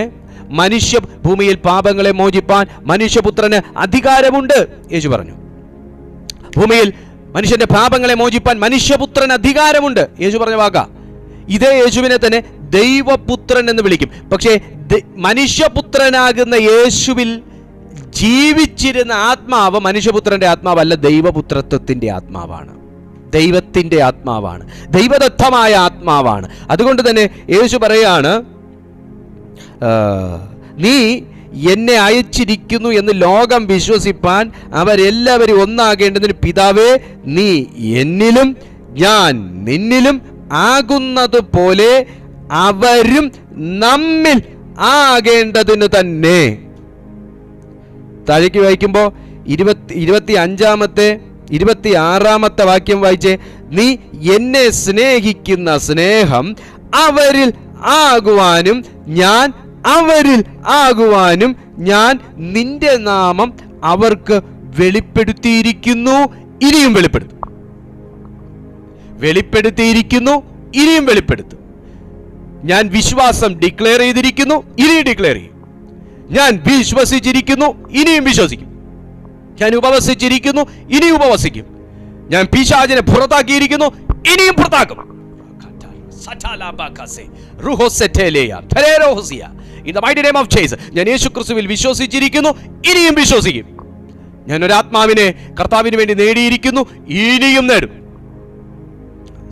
മനുഷ്യ ഭൂമിയിൽ പാപങ്ങളെ മോചിപ്പാൻ മനുഷ്യപുത്രന് അധികാരമുണ്ട്. യേശു പറഞ്ഞു, ഭൂമിയിൽ മനുഷ്യന്റെ പാപങ്ങളെ മോചിപ്പാൻ മനുഷ്യപുത്രന് അധികാരമുണ്ട്. യേശു പറഞ്ഞ വാക്കാ. ഇതേ യേശുവിനെ തന്നെ ദൈവപുത്രൻ എന്ന് വിളിക്കും. പക്ഷേ മനുഷ്യപുത്രനാകുന്ന യേശുവിൽ ജീവിച്ചിരുന്ന ആത്മാവ് മനുഷ്യപുത്രന്റെ ആത്മാവല്ല, ദൈവപുത്രത്വത്തിന്റെ ആത്മാവാണ്, ദൈവത്തിന്റെ ആത്മാവാണ്, ദൈവദത്തമായ ആത്മാവാണ്. അതുകൊണ്ട് തന്നെ യേശു പറയാണ്, നീ എന്നെ അയച്ചിരിക്കുന്നു എന്ന് ലോകം വിശ്വസിപ്പാൻ അവരെല്ലാവരും ഒന്നാകേണ്ടതിന് പിതാവേ, നീ എന്നിലും ഞാൻ നിന്നിലും ആകുന്നത് പോലെ അവരും നമ്മിൽ ആകേണ്ടതിന് തന്നെ. താഴേക്ക് വായിക്കുമ്പോൾ 26-ാമത്തെ വാക്യം വായിച്ചേ. നീ എന്നെ സ്നേഹിക്കുന്ന സ്നേഹം അവരിൽ ആകുവാനും ഞാൻ അവരിൽ ആകുവാനും ഞാൻ നിന്റെ നാമം അവർക്ക് വെളിപ്പെടുത്തിയിരിക്കുന്നു, ഇനിയും വെളിപ്പെടുത്തും. ഇനിയും വെളിപ്പെടുത്തും. ഞാൻ വിശ്വാസം ഡിക്ലെയർ ചെയ്തിരിക്കുന്നു, ഇനിയും ഡിക്ലെയർ ചെയ്യും. ഞാൻ വിശ്വസിച്ചിരിക്കുന്നു, ഇനിയും വിശ്വസിക്കും. ഞാൻ ഉപവസിച്ചിരിക്കുന്നു, ഇനിയും ഉപവസിക്കും. ഞാൻ പിശാചിനെ പുറത്താക്കിയിരിക്കുന്നു, ഇനിയും പുറത്താക്കും. In the mighty name of Jesus, ഞാൻ യേശുക്രിസ്തുവിൽ വിശ്വസിച്ചിരിക്കുന്നു, ഇനിയും വിശ്വസിക്കും. ഞാൻ ഒരാത്മാവിനെ കർത്താവിന് വേണ്ടി നേടിയിരിക്കുന്നു, ഇനിയും നേടും.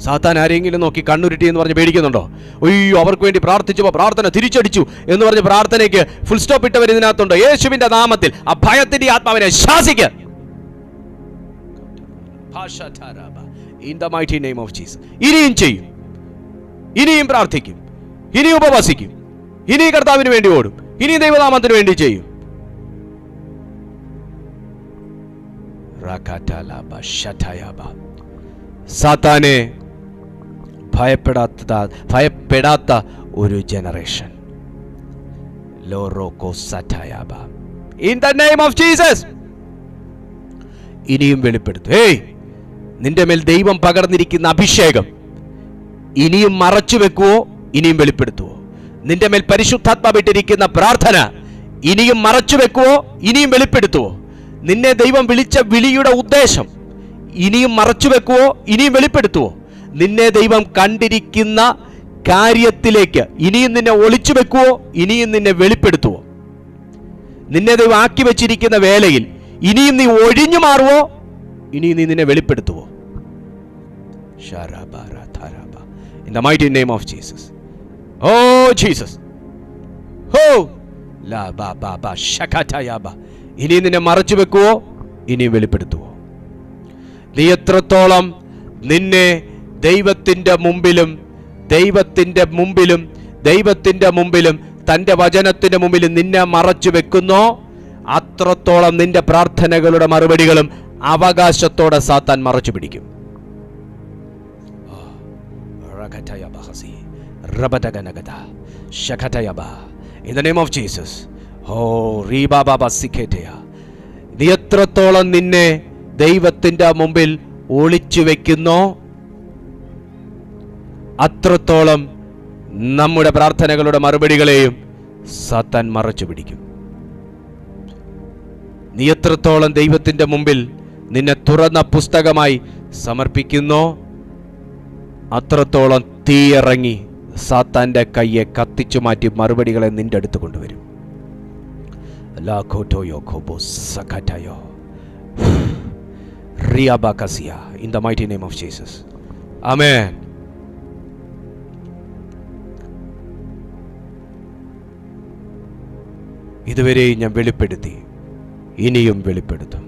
സാത്താൻ ആരെങ്കിലും നോക്കി കണ്ണുരുട്ടി എന്ന് പറഞ്ഞ് പേടിക്കുന്നുണ്ടോ? അയ്യോ, അവർക്ക് വേണ്ടി പ്രാർത്ഥിച്ചപ്പോൾ പ്രാർത്ഥന തിരിച്ചടിച്ചു എന്ന് പറഞ്ഞ് പ്രാർത്ഥനയ്ക്ക് ഫുൾ സ്റ്റോപ്പ് ഇട്ടവർ ഇതിനകത്തുണ്ടോ? യേശുവിന്റെ നാമത്തിൽ ആ ഭയത്തിന്റെ ആത്മാവിനെ ശാസിക്കുക. In the mighty name of Jesus. ഇനിയും ചെയ്യും, ഇനിയും പ്രാർത്ഥിക്കും, ഇനിയും ഉപവസിക്കും, ഇനിയും കർത്താവിന് വേണ്ടി ഓടും, ഇനിയും ദൈവനാമത്തിന് വേണ്ടി ചെയ്യും. സാത്താനെ ഭയപ്പെടാത്ത ഒരു generation. In the name of Jesus. ഇനിയും വെളിപ്പെടുത്തും. നിന്റെ മേൽ ദൈവം പകർന്നിരിക്കുന്ന അഭിഷേകം ഇനിയും മറച്ചു വെക്കുവോ, ഇനിയും വെളിപ്പെടുത്തുവോ? നിന്റെ മേൽ പരിശുദ്ധാത്മാവിട്ടിരിക്കുന്ന പ്രാർത്ഥന ഇനിയും മറച്ചു വെക്കുവോ, ഇനിയും വെളിപ്പെടുത്തുവോ? നിന്നെ ദൈവം വിളിച്ച വിളിയുടെ ഉദ്ദേശം ഇനിയും മറച്ചു വെക്കുവോ, ഇനിയും വെളിപ്പെടുത്തുവോ? നിന്നെ ദൈവം കണ്ടിരിക്കുന്ന കാര്യത്തിലേക്ക് ഇനിയും നിന്നെ ഒളിച്ചു വെക്കുവോ, ഇനിയും നിന്നെ വെളിപ്പെടുത്തുവോ? നിന്നെ ദൈവം ആക്കി വെച്ചിരിക്കുന്ന വേലയിൽ ഇനിയും നീ ഒഴിഞ്ഞു മാറുവോ, ഇനിയും നീ നിന്നെ വെളിപ്പെടുത്തുവോ? In the mighty name of Jesus. Oh Jesus. Oh la ba ba ba shakataya ba. ഇനി നിന്നെ മറച്ചു വെക്കുവോ, ഇനി വെളിപ്പെടുത്തുവോ? നീ എത്രത്തോളം നിന്നെ ദൈവത്തിന്റെ മുമ്പിലും തന്റെ വചനത്തിന്റെ മുമ്പിലും നിന്നെ മറച്ചു വെക്കുന്നോ, അത്രത്തോളം നിന്റെ പ്രാർത്ഥനകളുടെ മറുപടികളും അവകാശത്തോടെ സാത്താൻ മറച്ചു പിടിക്കും. In the name of Jesus. നീ എത്രത്തോളം നിന്നെ ദൈവത്തിന്റെ മുമ്പിൽ ഒളിച്ചു വെക്കുന്നോ, അത്രത്തോളം നമ്മുടെ പ്രാർത്ഥനകളുടെ മറുപടികളെയും സാത്താൻ മറച്ചു പിടിക്കും. നീ എത്രത്തോളം ദൈവത്തിന്റെ മുമ്പിൽ നിന്നെ തുറന്ന പുസ്തകമായി സമർപ്പിക്കുന്നോ, അത്രത്തോളം തീയിറങ്ങി സാത്താന്റെ കയ്യെ കത്തിച്ചു മാറ്റി മറുപടികളെ നിന്റെ അടുത്ത് കൊണ്ടുവരും. In the mighty name of Jesus. Amen. ഇതുവരെ ഞാൻ വെളിപ്പെടുത്തി, ഇനിയും വെളിപ്പെടുത്തും.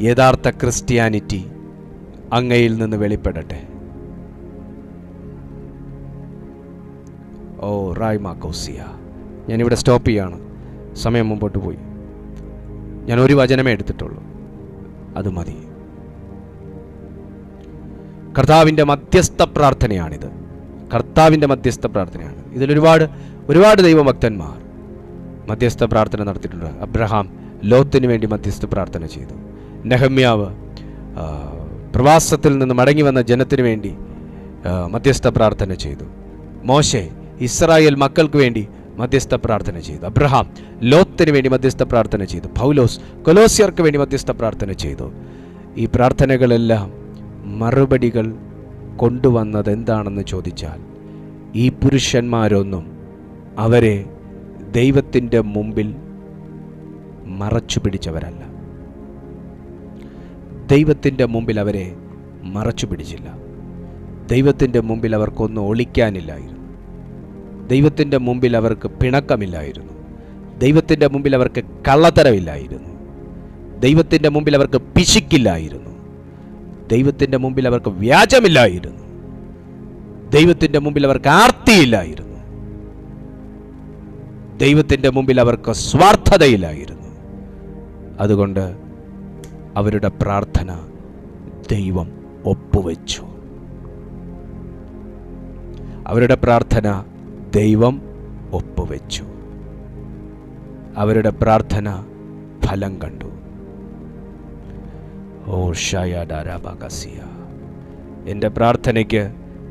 യഥാർത്ഥ ക്രിസ്ത്യാനിറ്റി അങ്ങയിൽ നിന്ന് വെളിപ്പെടട്ടെ. ഓ റായ്മാക്കോസിയ. ഞാനിവിടെ സ്റ്റോപ്പ് ചെയ്യാണ്, സമയം മുമ്പോട്ട് പോയി. ഞാൻ ഒരു വചനമേ എടുത്തിട്ടുള്ളൂ, അത് മതി. കർത്താവിൻ്റെ മധ്യസ്ഥ പ്രാർത്ഥനയാണിത്. കർത്താവിൻ്റെ മധ്യസ്ഥ പ്രാർത്ഥനയാണ്. ഇതിലൊരുപാട് ദൈവഭക്തന്മാർ മധ്യസ്ഥ പ്രാർത്ഥന നടത്തിയിട്ടുണ്ട്. അബ്രഹാം ലോത്തിന് വേണ്ടി മധ്യസ്ഥ പ്രാർത്ഥന ചെയ്തു. നെഹമ്യാവ് പ്രവാസത്തിൽ നിന്ന് മടങ്ങി വന്ന ജനത്തിന് വേണ്ടി മധ്യസ്ഥ പ്രാർത്ഥന ചെയ്തു. മോശെ ഇസ്രായേൽ മക്കൾക്ക് വേണ്ടി മധ്യസ്ഥ പ്രാർത്ഥന ചെയ്തു. അബ്രഹാം ലോത്തിന് വേണ്ടി മധ്യസ്ഥ പ്രാർത്ഥന ചെയ്തു. പൗലോസ് കൊലോസ്യർക്ക് വേണ്ടി മധ്യസ്ഥ പ്രാർത്ഥന ചെയ്തു. ഈ പ്രാർത്ഥനകളെല്ലാം മറുപടികൾ കൊണ്ടുവന്നത് എന്താണെന്ന് ചോദിച്ചാൽ, ഈ പുരുഷന്മാരൊന്നും അവരെ ദൈവത്തിൻ്റെ മുമ്പിൽ മറച്ചു പിടിച്ചവരല്ല. ദൈവത്തിൻ്റെ മുമ്പിൽ അവരെ മറച്ചു പിടിച്ചില്ല. ദൈവത്തിൻ്റെ മുമ്പിൽ അവർക്കൊന്നും ഒളിക്കാനില്ലായിരുന്നു. ദൈവത്തിൻ്റെ മുമ്പിൽ അവർക്ക് പിണക്കമില്ലായിരുന്നു. ദൈവത്തിൻ്റെ മുമ്പിൽ അവർക്ക് കള്ളത്തരമില്ലായിരുന്നു. ദൈവത്തിൻ്റെ മുമ്പിൽ അവർക്ക് പിശുക്കില്ലായിരുന്നു. ദൈവത്തിൻ്റെ മുമ്പിൽ അവർക്ക് വ്യാജമില്ലായിരുന്നു. ദൈവത്തിൻ്റെ മുമ്പിൽ അവർക്ക് ആർത്തിയില്ലായിരുന്നു. ദൈവത്തിൻ്റെ മുമ്പിൽ അവർക്ക് സ്വാർത്ഥതയില്ലായിരുന്നു. അതുകൊണ്ട് അവരുടെ പ്രാർത്ഥന ദൈവം ഒപ്പുവെച്ചു. അവരുടെ പ്രാർത്ഥന ദൈവം ഒപ്പുവെച്ചു. അവരുടെ പ്രാർത്ഥന ഫലം കണ്ടു. ഓ ഷയാഡാരാബാഗസിയ. എൻ്റെ പ്രാർത്ഥനയ്ക്ക്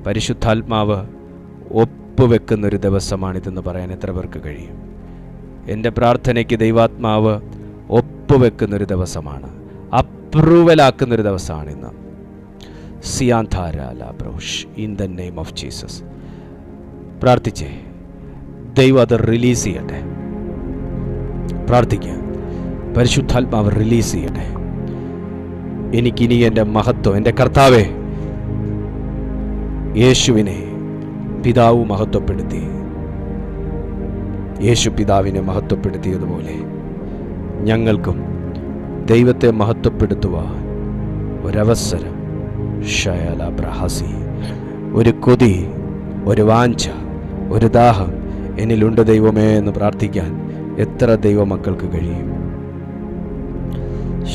പരിശുദ്ധാത്മാവ് ഒപ്പുവെക്കുന്നൊരു ദിവസമാണിതെന്ന് പറയാൻ എത്ര പേർക്ക് കഴിയും? എൻ്റെ പ്രാർത്ഥനയ്ക്ക് ദൈവാത്മാവ് ഒപ്പുവെക്കുന്നൊരു ദിവസമാണ്, അപ്രൂവലാക്കുന്നൊരു ദിവസമാണിന്ന്. സിയാന്താരാല ബ്രോഷ്. In the name of Jesus പ്രാർത്ഥിച്ചേ, ദൈവം അത് റിലീസ് ചെയ്യട്ടെ. പ്രാർത്ഥിക്കുക, പരിശുദ്ധാത്മാവ് റിലീസ് ചെയ്യട്ടെ. എനിക്കിനി എൻ്റെ മഹത്വം, എൻ്റെ കർത്താവേ, യേശുവിനെ പിതാവ് മഹത്വപ്പെടുത്തി, യേശു പിതാവിനെ മഹത്വപ്പെടുത്തിയതുപോലെ ഞങ്ങൾക്കും ദൈവത്തെ മഹത്വപ്പെടുത്തുവാൻ ഒരവസരം, ഷയല ബ്രഹാസി, ഒരു കൊതി, ഒരു വാഞ്ച, ഒരു ദാഹം എന്നിലുണ്ട് ദൈവമേ എന്ന് പ്രാർത്ഥിക്കാൻ എത്ര ദൈവമക്കൾക്ക് കഴിയും?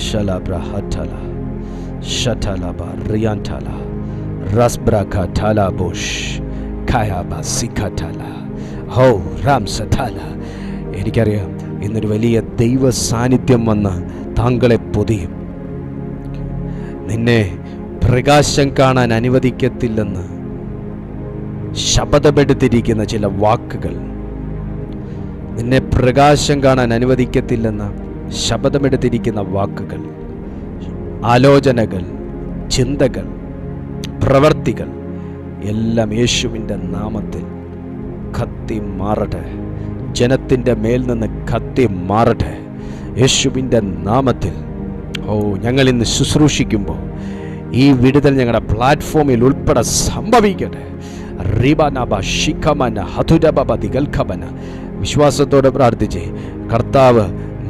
ശലബ്രഹതല ശതലബ റിയാൻതല റസ്ബ്രക തലബുഷ് കയബ സിഖതല ഹോ റാംസതല. എനിക്കറിയാം ഇന്നൊരു വലിയ ദൈവ സാന്നിധ്യം വന്ന് താങ്കളെ പൊതിയും. നിന്നെ പ്രകാശം കാണാൻ അനുവദിക്കത്തില്ലെന്ന് ശപഥമെടുത്തിരിക്കുന്ന ചില വാക്കുകൾ, നിന്നെ പ്രകാശം കാണാൻ അനുവദിക്കത്തില്ലെന്ന് ശപഥമെടുത്തിരിക്കുന്ന വാക്കുകൾ, ആലോചനകൾ, ചിന്തകൾ, പ്രവർത്തികൾ എല്ലാം യേശുവിൻ്റെ നാമത്തിൽ കത്തി മാറട്ടെ. ജനത്തിൻ്റെ മേൽ നിന്ന് കത്തി മാറട്ടെ യേശുവിൻ്റെ നാമത്തിൽ. ഞങ്ങൾ ഇന്ന് ശുശ്രൂഷിക്കുമ്പോൾ ഈ വിടുതൽ ഞങ്ങളുടെ പ്ലാറ്റ്ഫോമിൽ ഉൾപ്പെടെ സംഭവിക്കട്ടെ. വിശ്വാസത്തോടെ പ്രാർത്ഥിച്ചേ, കർത്താവ്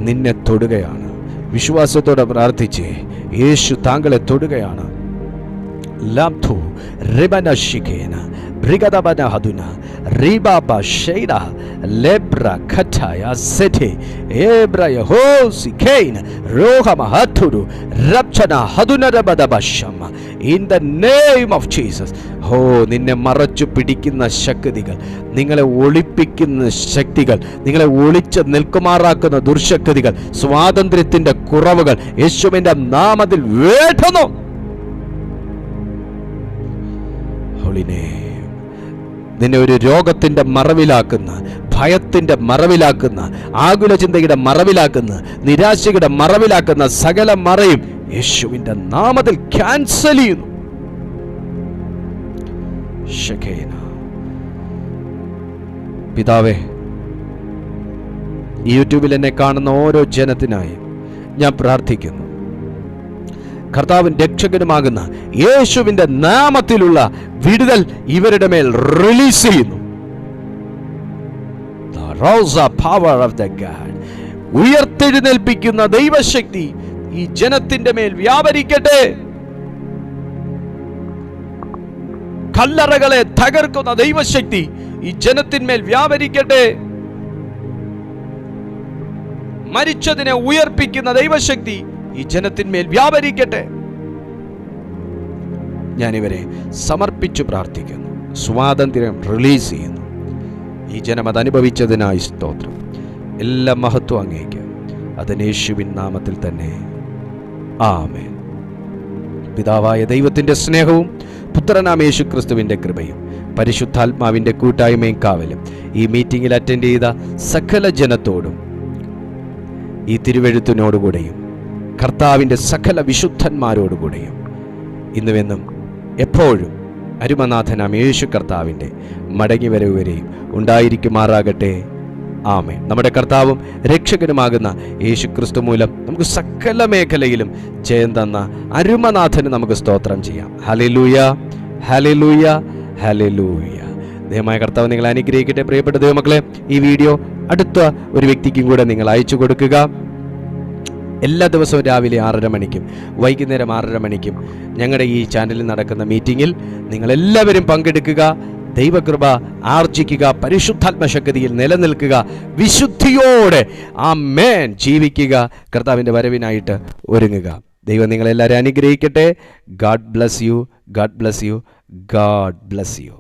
നിന്നെ തൊടുകയാണ്. വിശ്വാസത്തോടെ പ്രാർത്ഥിച്ചേ, യേശു താങ്കളെ തൊടുകയാണ്. ലാംഥു റിബന ശിഖേന ബ്രിഗദബന ഹദുന റിബാബ ഷൈഡ ലെബ്ര ഖറ്റായ സെഥെ എബ്രയ ഹോസിഖേന രോഹമ ഹതുരു റബ്ചന ഹദുന റബദബശമ. In the name of Jesus. നിന്നെ മറച്ചു പിടിക്കുന്ന ശക്തികൾ, നിങ്ങളെ ഒളിപ്പിക്കുന്ന ശക്തികൾ, നിങ്ങളെ ഒളിച്ച് നിൽക്കുമാറാക്കുന്ന ദുർശക്തികൾ, സ്വാതന്ത്ര്യത്തിന്റെ കുറവുകൾ യേശുവിന്റെ നാമത്തിൽ വേട്ടുന്നു. നിന്നെ ഒരു രോഗത്തിന്റെ മറവിലാക്കുന്ന, ഭയത്തിന്റെ മറവിലാക്കുന്ന, ആകുല ചിന്തയുടെ മറവിലാക്കുന്ന, നിരാശയുടെ മറവിലാക്കുന്ന സകല മറയും യേശുവിന്റെ നാമത്തിൽ ക്യാൻസൽ ചെയ്യുന്നു. പിതാവേ, യൂട്യൂബിൽ എന്നെ കാണുന്ന ഓരോ ജനത്തിനായും ഞാൻ പ്രാർത്ഥിക്കുന്നു. കർത്താവിൻ രക്ഷകനുമാകുന്ന യേശുവിന്റെ നാമത്തിലുള്ള വിടുതൽ ഇവരുടെ മേൽ റിലീസ് ചെയ്യുന്നു. ഉയർത്തെഴുന്നേൽപ്പിക്കുന്ന ദൈവശക്തി ഈ ജനത്തിന്റെ മേൽ വ്യാപരിക്കട്ടെ. കല്ലറകളെ തകർക്കുന്ന ദൈവശക്തി ഈ ജനത്തിന്മേൽ വ്യാപരിക്കട്ടെ. മരിച്ചതിനെ ഉയർപ്പിക്കുന്ന ദൈവശക്തി ഈ ജനത്തിന്മേൽ വ്യാപരിക്കട്ടെ. ഞാനിവരെ സമർപ്പിച്ചു പ്രാർത്ഥിക്കുന്നു. സ്വാതന്ത്ര്യം റിലീസ് ചെയ്യുന്നു. ഈ ജനം അത് അനുഭവിച്ചതിനായി സ്തോത്രം. എല്ലാ മഹത്വം അങ്ങേക്ക്. അതിന് യേശുവിൻ നാമത്തിൽ തന്നെ ആമേൻ. പിതാവായ ദൈവത്തിന്റെ സ്നേഹവും പുത്രനാം യേശു ക്രിസ്തുവിന്റെ കൃപയും പരിശുദ്ധാത്മാവിന്റെ കൂട്ടായ്മയും കാവലും ഈ മീറ്റിംഗിൽ അറ്റൻഡ് ചെയ്ത സകല ജനത്തോടും ഈ തിരുവെഴുത്തിനോടുകൂടെയും കർത്താവിൻ്റെ സകല വിശുദ്ധന്മാരോടുകൂടെയും ഇന്നുവെന്നും എപ്പോഴും അരുമനാഥനാം യേശു കർത്താവിൻ്റെ മടങ്ങിവരവ് വരെയും ഉണ്ടായിരിക്കുമാറാകട്ടെ. ആമേൻ. നമ്മുടെ കർത്താവും രക്ഷകനുമാകുന്ന യേശു ക്രിസ്തു മൂലം നമുക്ക് സകല മേഖലയിലും ജയം തന്ന അരുമനാഥന് നമുക്ക് സ്തോത്രം ചെയ്യാം. Hallelujah, hallelujah, hallelujah. ദൈവമായ കർത്താവ് നിങ്ങളെ അനുഗ്രഹിക്കട്ടെ. പ്രിയപ്പെട്ട ദൈവമക്കളെ, ഈ വീഡിയോ അടുത്ത ഒരു വ്യക്തിക്കും കൂടെ നിങ്ങൾ അയച്ചു കൊടുക്കുക. എല്ലാ ദിവസവും രാവിലെ 6:30 മണിക്കും വൈകുന്നേരം 6:30 മണിക്കും ഞങ്ങളുടെ ഈ ചാനലിൽ നടക്കുന്ന മീറ്റിങ്ങിൽ നിങ്ങളെല്ലാവരും പങ്കെടുക്കുക. ദൈവകൃപ ആർജിക്കുക, പരിശുദ്ധാത്മശക്തിയിൽ നിലനിൽക്കുക, വിശുദ്ധിയോടെ ആമേൻ ജീവിക്കുക, കർത്താവിൻ്റെ വരവിനായിട്ട് ഒരുങ്ങുക. ദൈവം നിങ്ങളെല്ലാവരും അനുഗ്രഹിക്കട്ടെ. God bless you, God bless you, God bless you.